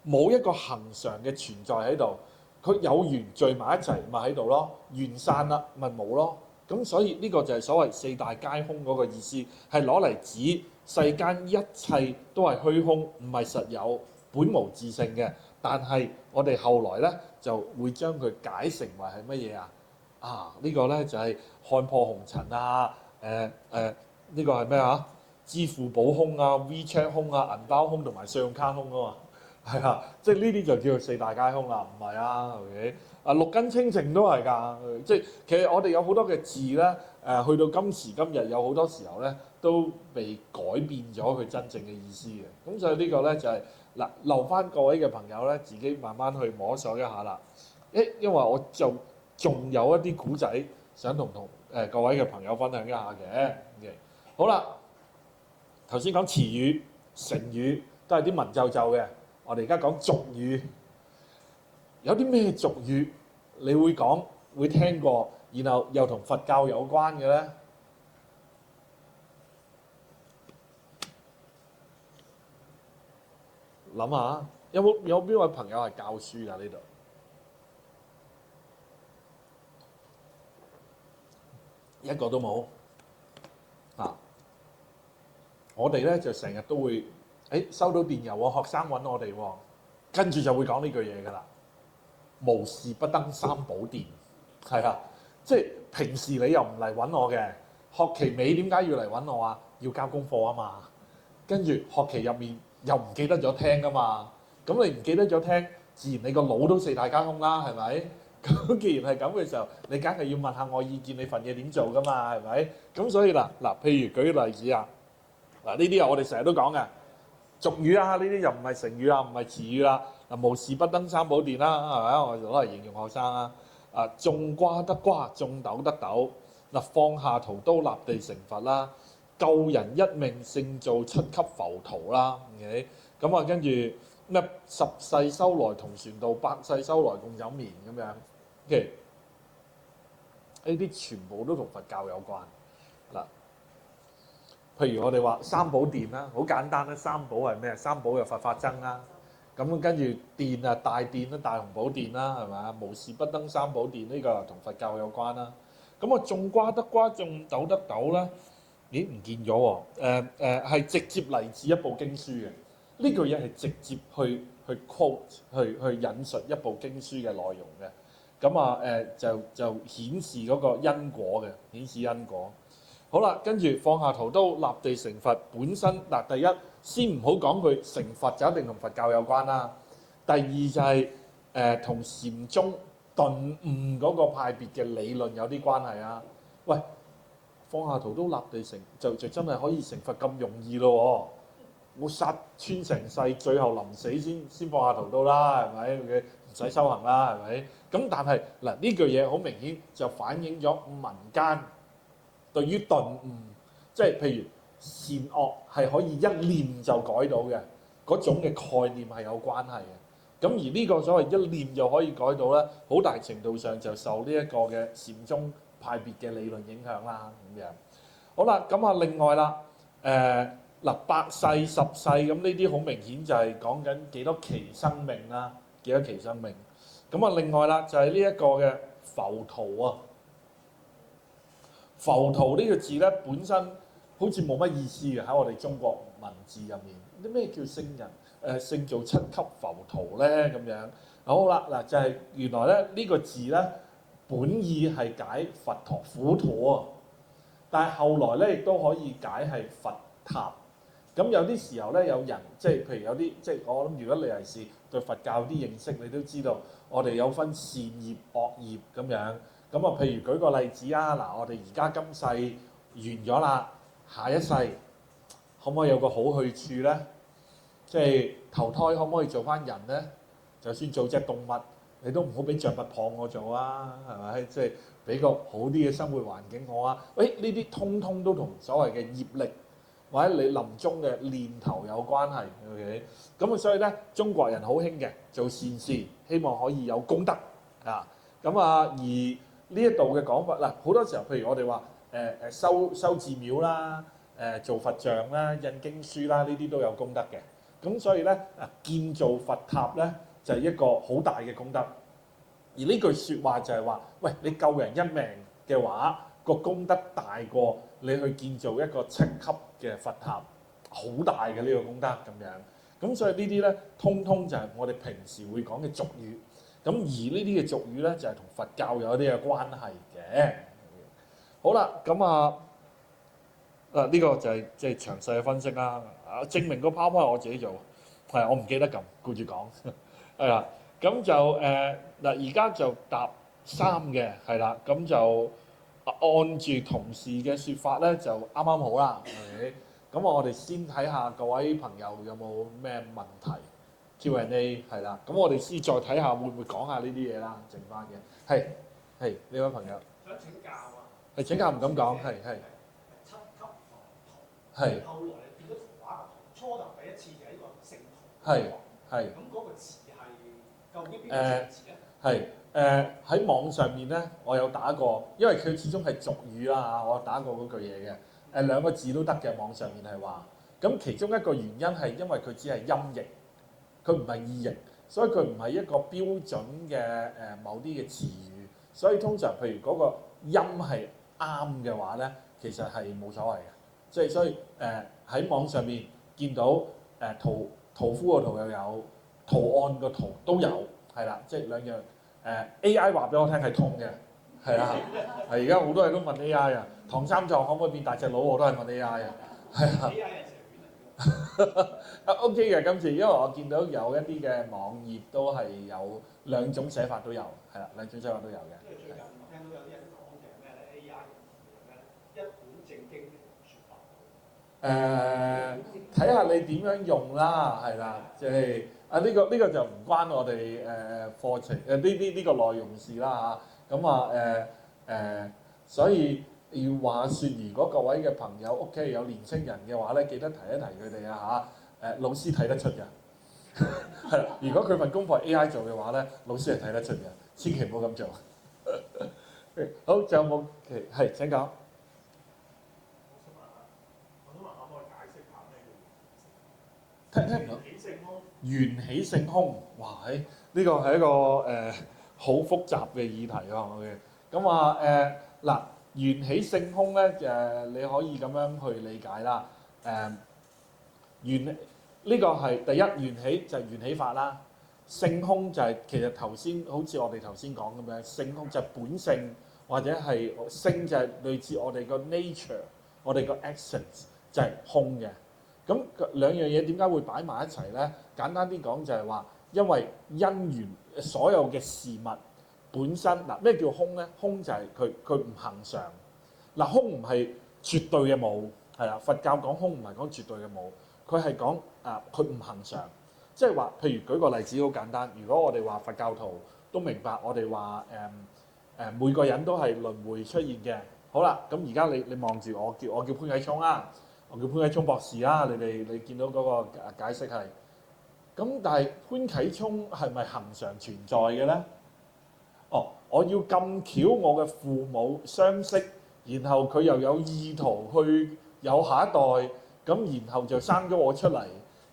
冇一個恆常嘅存在喺度。佢有緣聚埋一齊咪喺度咯，緣散啦咪冇咯。咁所以呢個就係所謂四大皆空嗰個意思，係攞嚟指世間一切都係虛空，唔係實有，本無自性嘅。但係我哋後來咧就會將佢解成為係乜嘢啊？呢個咧就係看破紅塵啊，呢個係咩啊？支付寶空啊、WeChat 空啊、銀包空同埋信用卡空啊嘛。係啊，即係呢啲就叫做四大皆空啦，唔係啊 ，OK？六根清淨都係㗎，即係其實我哋有好多嘅字咧，去到今時今日有好多時候咧都被改變咗佢真正嘅意思嘅。咁所以呢個咧就係嗱，留翻各位嘅朋友咧，自己慢慢去摸索一下啦。因為我就仲有一啲古仔想同各位嘅朋友分享一下嘅。OK，好啦，頭先講詞語、成語都係啲文縐縐嘅。我哋而家講俗語，有啲咩俗語你會講、會聽過，然後又同佛教有關嘅咧？諗下，有邊位朋友係教書㗎？呢度一個都冇啊！我哋咧就成日都會。收到電郵喎，學生揾我哋喎，跟住就會講呢句嘢㗎啦。無事不登三寶殿，係啊，即係平時你又唔嚟揾我嘅，學期尾點解要嚟揾我啊？要交功課啊嘛。跟住學期入面又唔記得咗聽㗎嘛。咁你唔記得咗聽，自然你個腦都四大皆空啦，係咪？咁既然係咁嘅時候，你梗係要問下我意見，你份嘢點做㗎嘛？係咪？咁所以嗱，譬如舉例子啊，嗱呢啲啊我哋成日都講嘅。俗語啊，呢啲又唔係成語啊，唔係詞語啦。嗱，無事不登三寶殿啦，係咪？我攞嚟形容學生啊。種瓜得瓜，種豆得豆。嗱，放下屠刀，立地成佛啦。救人一命勝造七級浮屠啦。OK，咁啊，跟住咩十世修來同船渡，百世修來共枕眠咁樣。OK，呢啲全部都同佛教有關嗱。譬如我哋話三寶殿啦，好簡單啦。三寶係咩？三寶就佛法僧啦。咁跟住殿啊，大殿啦，大雄寶殿啦，係咪啊？無事不登三寶殿，呢個同佛教有關啦。咁啊，種瓜得瓜，種豆得豆啦。咦，唔見咗喎？係直接嚟自一部經書嘅。呢句嘢係直接去 quote 去引述一部經書嘅內容嘅。咁啊就顯示嗰個因果嘅，顯示因果。好啦，跟住放下屠刀，立地成佛。本身嗱，第一先唔好講佢成佛就一定同佛教有關啦。第二就係同禪宗頓悟嗰個派別嘅理論有啲關係啊。喂，放下屠刀立地成就真係可以成佛咁容易咯冇殺穿成世，最後臨死先放下屠刀啦，係咪？佢唔使修行啦，係咪？咁但係嗱呢句嘢好明顯就反映咗民間對於頓悟，即係譬如善惡係可以一念就改到嘅嗰種嘅概念係有關係嘅。咁而呢個所謂一念就可以改到咧，好大程度上就受呢一個嘅禪宗派別嘅理論影響啦，咁樣。好啦，咁啊另外啦，嗱百世十世咁呢啲好明顯就係講緊幾多期生命啦，幾多期生命。咁啊另外啦就係呢一個嘅浮屠啊，浮屠呢個字咧本身好似冇乜意思嘅喺我哋中國文字入面。啲咩叫聖人？聖做七級浮屠咧咁樣。好啦，嗱就係原來咧呢個字咧本意係解佛陀苦陀啊，但係後來咧亦都可以解係佛塔。咁有啲時候咧有人即係譬如有啲即係我諗，如果你係對佛教啲認識，你都知道我哋有分善業惡業咁樣。咁啊，譬如舉個例子啊，嗱我哋而家今世完咗啦，下一世可唔可以有個好去處咧？即係投胎可唔可以做翻人咧？就算做隻動物，你都唔好俾象拔蚌我做啊，係咪？即係俾個好啲嘅生活環境我啊。喂，呢啲通通都同所謂嘅業力或者你臨終嘅念頭有關係。OK， 咁啊，所以咧中國人好興嘅做善事，希望可以有功德啊。咁啊，而呢一度嘅講法嗱，好多時候譬如我哋話修寺廟啦，做佛像啦、印經書啦，呢啲都有功德嘅。咁所以咧建造佛塔咧就係一個好大嘅功德。而呢句説話就係話，喂，你救人一命嘅話，個功德大過你去建造一個7級嘅佛塔，好大嘅呢個功德咁樣。咁所以呢啲咧，通通就係我哋平時會講嘅俗語。咁而呢啲嘅俗語咧，就係同佛教有一啲嘅關係嘅。好啦，咁呢個就係即係詳細嘅分析啦。證明個 PowerPoint 我自己做，係我唔記得撳，顧住講係啦。咁就而家就答3嘅係啦。咁就按住同事嘅説法咧，就啱啱好啦。咁我哋先睇下各位朋友有冇咩問題 Q&A 係啦。咁我哋先再睇下會唔會講下呢啲嘢啦，剩翻嘅係呢位朋友想請教啊，係請教唔敢講係。 7級浮屠，係後來變咗圖畫個圖，初頭第一次就係呢個聖徒，係咁嗰個詞係究竟邊個詞咧？係喺網上面咧，我有打過，因為佢始終係俗語啦，我打過嗰句嘢嘅。2個字都得嘅，網上面係話。咁其中一個原因係因為佢只係音譯，佢唔係意譯，所以佢唔係一個標準嘅某啲嘅詞語。所以通常譬如嗰個音係啱嘅話咧，其實係冇所謂嘅。即係所以喺網上面見到屠夫個圖又有，圖案個圖都有，係啦，即係兩樣。AI 話俾我聽係通嘅，係啦。而家好多人都問 AI 啊，唐三藏可唔可以變大隻佬？我都係問 AI 啊，係啊。AI 係成語嚟嘅。OK 嘅今次，因為我見到有一啲嘅網頁都係有2種寫法都有，係啦，2種寫法都有嘅。因為最近我聽到有啲人講嘅係咩咧 ？AI 一本正經嘅説法。睇下你點樣用啦，係啦，即係呢個就唔關我哋課程呢個內容事啦嚇。咁所以要話説，如果各位嘅朋友屋企有年青人嘅話咧，記得提一提佢哋啊嚇。老師睇得出嘅，係啦。如果佢份功課係 AI 做嘅話咧，老師係睇得出嘅，千祈唔好咁做。好，仲有冇？係請講。聽唔到？緣起性空，哇！呢個係一個好複雜嘅議題喎。咁嗱，緣起性空咧你可以咁樣去理解啦。呢個係第一，緣起就係緣起法啦。性空就係其實頭先好似我哋頭先講咁樣，性空就係本性或者係性就係類似我哋個 nature， 我哋個 essence 就係空嘅。咁兩樣嘢點解會擺埋一齊咧？簡單啲講就係話，因為因緣所有嘅事物本身嗱，咩叫空咧？空就係佢唔恆常。嗱，空唔係絕對嘅冇，係啦。佛教講空唔係講絕對嘅冇，佢係講佢唔恒常，即係話譬如舉個例子好簡單，如果我哋話佛教徒都明白，我哋話每個人都係輪迴出現嘅。好啦，咁而家你望住我叫潘啟聰啊，我叫潘啟聰博士啊，你見到嗰個解釋係咁，但係潘啟聰係咪恒常存在嘅咧？哦，我要咁巧，我嘅父母相識，然後佢又有意圖去有下一代，咁然後就生咗我出嚟，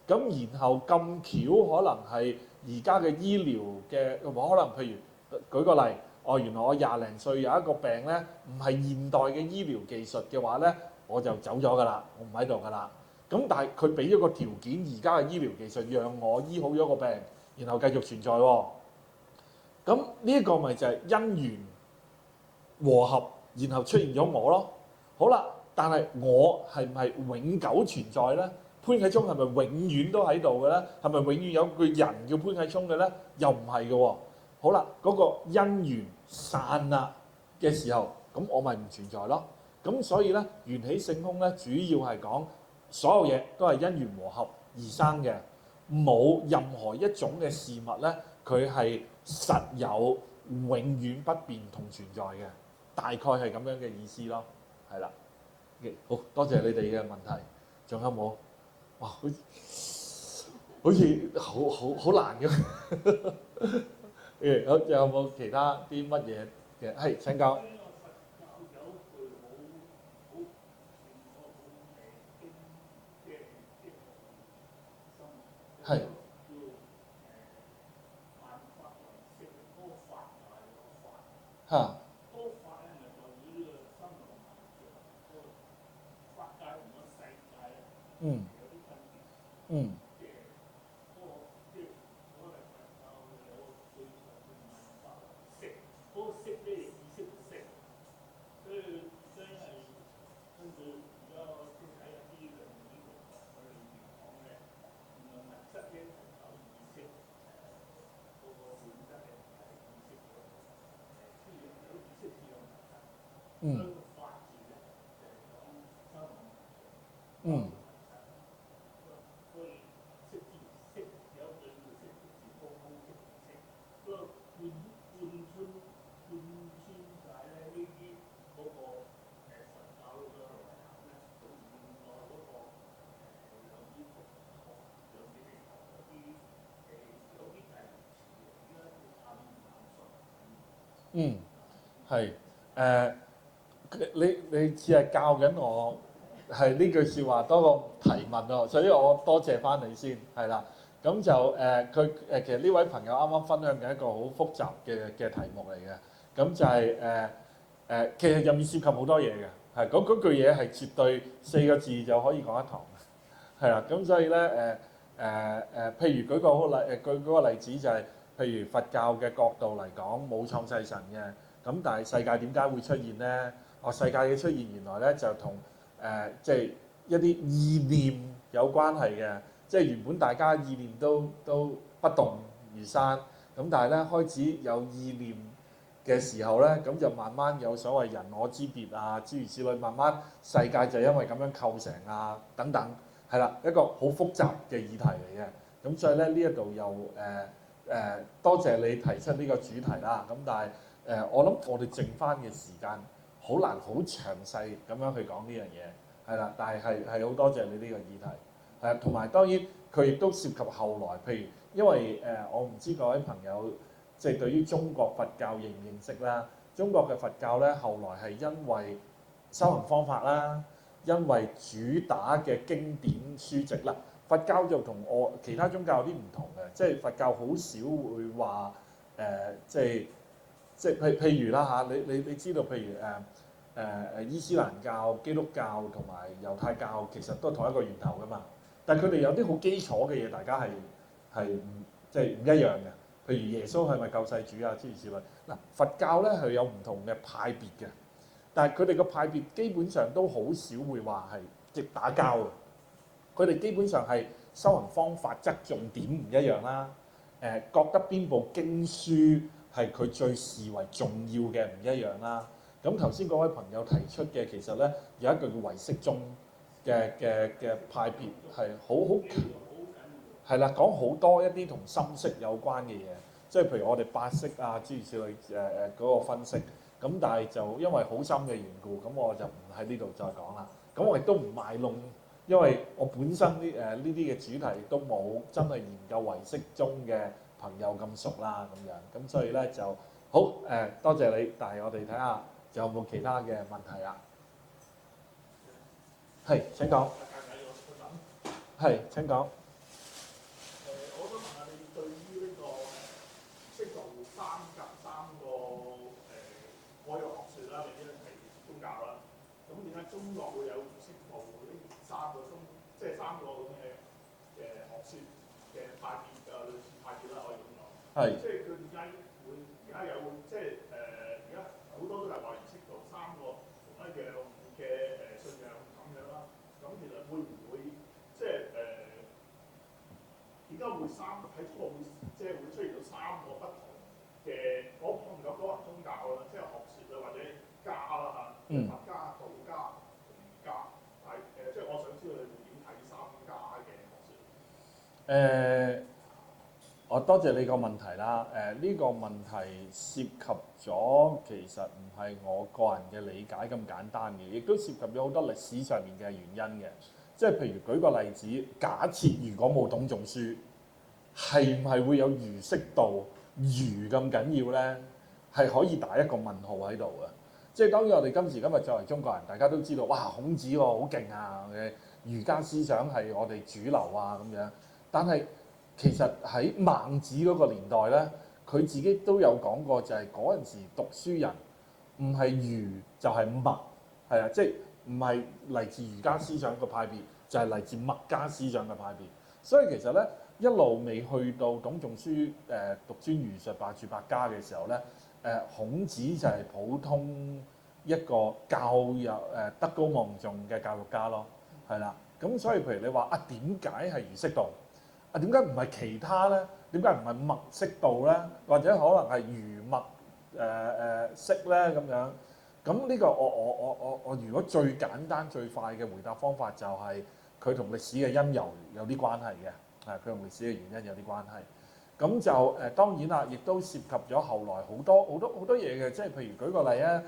咁然後咁巧可能係而家嘅醫療嘅，可能譬如舉個例，原來我廿零歲有一個病咧，唔係現代嘅醫療技術嘅話咧，我就走咗㗎啦，我唔喺度㗎啦。咁但係佢俾咗個條件，而家嘅醫療技術讓我醫好咗個病，然後繼續存在喎。咁呢一個咪就係因緣和合，然後出現咗我咯。好啦，但係我係唔係永久存在咧？潘啟聰係咪永遠都喺度嘅咧？係咪永遠有個人叫潘啟聰嘅咧？又唔係嘅喎。好啦，嗰個因緣散啦嘅時候，咁我咪唔存在咯。咁所以咧，緣起性空咧，主要係講所有嘢都係因緣和合而生嘅，冇任何一種嘅事物咧，佢係實有永遠不變同存在嘅，大概係咁樣嘅意思咯，係啦。好多謝你哋嘅問題，仲有冇？哇，好似好難咁。好，仲有冇其他啲乜嘢嘅？係請教。係。嚇。嗯。嗯。嗯。嗯。嗯，係你似係教緊我係呢句説話多個提問喎，所以我多謝翻你先，係啦。咁就佢其實呢位朋友啱啱分享緊一個好複雜嘅題目嚟嘅，咁就係其實入面涉及好多嘢嘅，係嗰句嘢係絕對4個字就可以講一堂，係啦。咁所以咧譬如舉個例子就係、譬如佛教嘅角度嚟講，冇創世神嘅，咁但係世界點解會出現咧？世界嘅出現原來咧就同即係一啲意念有關係嘅，即係原本大家意念都不動如山，咁但係咧開始有意念嘅時候咧，咁就慢慢有所謂人我之別啊，諸如此類，慢慢世界就因為咁樣構成啊等等，係啦，一個好複雜嘅議題嚟嘅。咁所以咧呢一度又多謝你提出呢個主題啦。咁但係我諗我哋剩翻嘅時間好難好詳細咁樣去講呢樣嘢，係啦。但係好多謝你呢個議題，同埋當然佢亦都涉及後來，譬如因為我唔知各位朋友即係對於中國佛教認唔認識啦。中國嘅佛教咧後來係因為修行方法啦，因為主打嘅經典書籍啦。佛教就同其他宗教有啲唔同嘅，即係佛教好少會話即係譬如啦嚇，你知道譬如伊斯蘭教、基督教同埋猶太教其實都係同一個源頭噶嘛，但係佢哋有啲好基礎嘅嘢，大家係即係唔一樣嘅。譬如耶穌係咪救世主啊？諸如此類。嗱，佛教咧係有唔同嘅派別嘅，但係佢哋個派別基本上都好少會話係即打交嘅。佢哋基本上係修行方法側重點唔一樣啦。覺得邊部經書係佢最視為重要嘅唔一樣啦。咁頭先嗰位朋友提出嘅其實咧有一句叫唯識宗，嘅派別係好係啦，講好多一啲同心識有關嘅嘢，即係譬如我哋八識啊諸如此類嗰個分析。咁但係就因為好深嘅緣故，咁我就唔喺呢度再講啦。咁我亦都唔賣弄，因為我本身呢啲嘅主題都冇真係研究唯識中嘅朋友咁熟啦咁樣。咁所以咧就好多謝你，但係我哋睇下仲有冇其他嘅問題啊？係請講。係請講。我想問下你對於呢個識做三個可以學説啦，或者係宗教啦，咁點解中國會有唔識做呢即係三個咁嘅學説嘅派別類似派別啦，可以咁講。係。即係佢點解會而家有即係而家好多都係話唔識做三個同一樣嘅信仰咁樣啦。咁其實會唔會即係點解會喺中國會即係會出現到三個不同嘅我唔敢講係宗教啦，即係學説啊或者家啦嚇，佛家、道家、儒家，係即係我想知道你會點睇三家嘅學説？我多謝你個問題啦。呢個問題涉及咗其實唔係我個人嘅理解咁簡單嘅，亦都涉及咗好多歷史上面嘅原因嘅。即係譬如舉個例子，假設如果冇董仲舒，係唔係會有儒釋道儒咁緊要咧？係可以打一個問號喺度嘅。即係當然我哋今時今日作為中國人，大家都知道，哇，孔子好勁啊！儒家思想係我哋主流啊咁樣。但係其實喺孟子嗰個年代咧，佢自己都有講過，就係嗰陣時讀書人唔係儒就係墨，係啊，即係唔係嚟自儒家思想個派別，就係嚟自墨家思想嘅派別。所以其實咧，一路未去到董仲舒獨尊儒術罷黜百家嘅時候咧，孔子就係普通一個教育德高望重嘅教育家咯，係啦。咁所以譬如你話啊，點解係儒釋道？啊，點解唔係其他咧？點解唔係墨釋道咧？或者可能係儒墨釋咧咁樣？咁呢個我如果最簡單最快嘅回答方法就係佢同歷史嘅因由有啲關係嘅，佢同歷史嘅原因有啲關係。咁就當然啦，亦都涉及咗後來好多嘢嘅，即係譬如舉個例啊，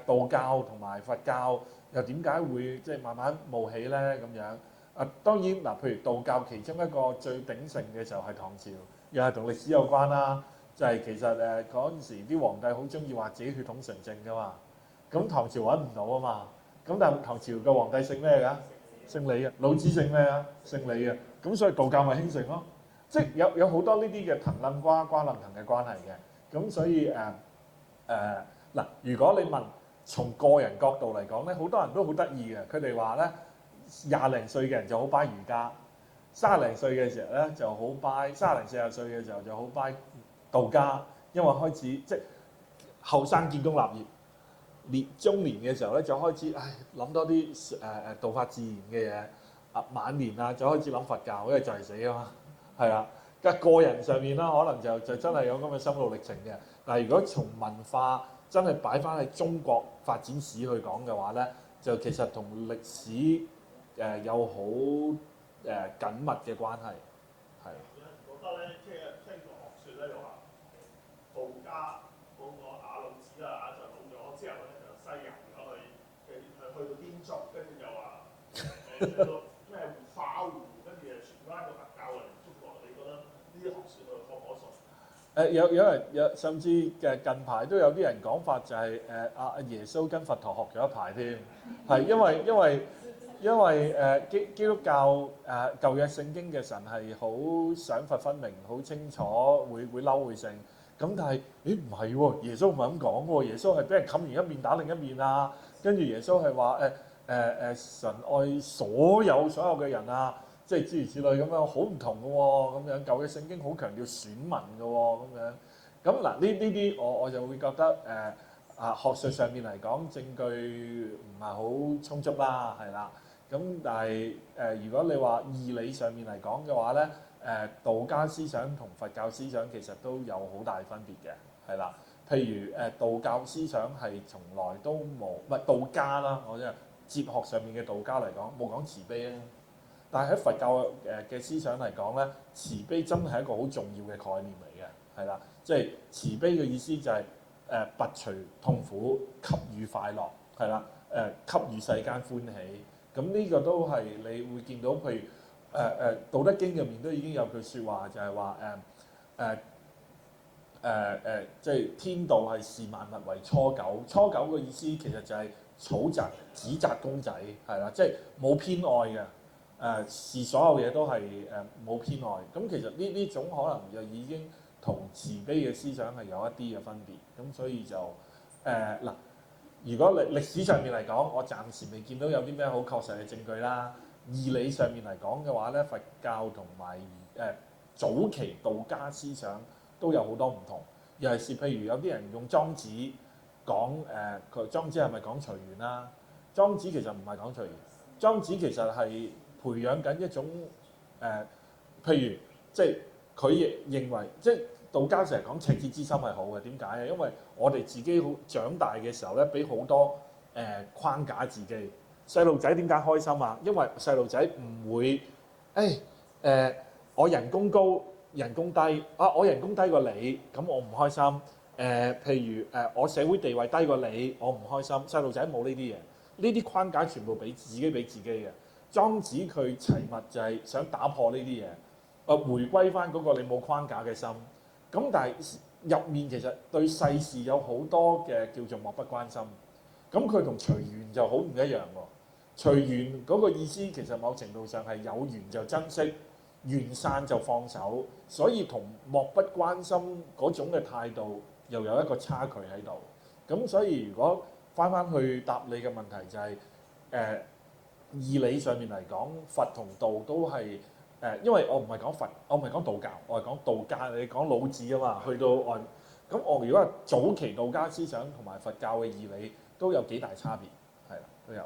道教同埋佛教又點解會即係慢慢冒起咧咁樣？當然嗱，譬如道教其中一個最鼎盛嘅就係唐朝，又係同歷史有關啦。就係其實嗰陣時啲皇帝好中意話自己血統純正噶嘛，咁唐朝揾唔到啊嘛。咁但係唐朝嘅皇帝姓咩㗎？姓李啊。老子姓咩啊？姓李啊。咁所以道教咪興盛咯。即係有好多呢啲嘅藤冧瓜瓜冧藤嘅關係嘅。咁所以嗱，如果你問從個人角度嚟講咧，好多人都好得意嘅。佢哋話咧，廿零歲嘅人就好拜儒家，30零歲嘅時候咧就好拜，30零40歲嘅時候就好拜道家，因為開始即係後生建功立業，中年嘅時候咧就開始諗多啲道法自然嘅嘢，晚年啊就開始諗佛教，因為就係死啊嘛，係啦。個人上面啦，可能就真係有咁嘅心路歷程嘅。但係如果從文化真係擺翻喺中國發展史去講嘅話咧，就其實同歷史有好緊密嘅關係，係。覺得咧，即係聽個學説咧，就話道家嗰個老子啊，就老咗之後咧，就西遊咗去到天竺，跟住就話去到咩化胡，跟住就傳翻個佛教嚟中國。你覺得呢啲學説可唔可信？有人甚至近排都有啲人講法就係阿耶穌跟佛陀學咗一排添，係因為基督教舊約聖經嘅神係好賞罰分明，好清楚會嬲會勝。咁但係唔係喎，耶穌唔係咁講喎，耶穌係俾人冚完一面打另一面啊，跟住耶穌係話神愛所有嘅人啊。即係諸如此類咁樣，好唔同嘅喎，咁樣舊嘅聖經好強調選民嘅喎，咁樣。咁嗱呢啲我就會覺得學術上面嚟講證據唔係好充足啦，係啦。咁但係如果你話義理上面嚟講嘅話咧，道家思想同佛教思想其實都有好大分別嘅，係啦。譬如道教思想係從來都冇，唔係道家啦，我即係哲學上面嘅道家嚟講，冇講慈悲啊。但係喺佛教嘅思想嚟講咧，慈悲真係一個好重要嘅概念嚟嘅，係啦，即係慈悲嘅意思就係拔除痛苦，給予快樂，係啦，給予世間歡喜。咁呢個都係你會見到，譬如道德經入面都已經有句説話，就係話即係天道係視萬物為芻狗。芻狗嘅意思其實就係草紮紙紮公仔，係啦，即係冇偏愛嘅。視所有嘢都係冇偏愛，咁其實呢種可能就已經同慈悲嘅思想係有一啲嘅分別，咁所以就嗱，如果歷史上面嚟講，我暫時未見到有啲咩好確實嘅證據啦。義理上面嚟講嘅話咧，佛教同埋早期道家思想都有好多唔同，尤其是譬如有啲人用莊子講佢莊子係咪講隨緣啦？莊子其實唔係講隨緣，莊子其實係培養緊一種譬如即係佢亦認為，即係道家成日講赤子之心係好嘅。點解啊？因為我哋自己好長大嘅時候咧，俾好多框架自己。細路仔點解開心啊？因為細路仔唔會我人工高人工低啊，我人工低過你，咁我唔開心。譬如我社會地位低過你，我唔開心。細路仔冇呢啲嘢，呢啲框架全部俾自己嘅。莊子佢齊物就係想打破呢啲嘢，回歸翻嗰個你冇框架嘅心。咁但係入面其實對世事有好多嘅叫做漠不關心。咁佢同隨緣就好唔一樣喎。隨緣嗰個意思其實某程度上係有緣就珍惜，緣散就放手。所以同漠不關心嗰種嘅態度又有一個差距喺度。咁所以如果翻去答你嘅問題就係義理上面嚟講，佛同道都係因為我唔係講佛，我唔係講道教，我係講道家。你講老子啊嘛，去到咁我如果係早期道家思想同埋佛教嘅義理都有幾大差別，係啦，都有。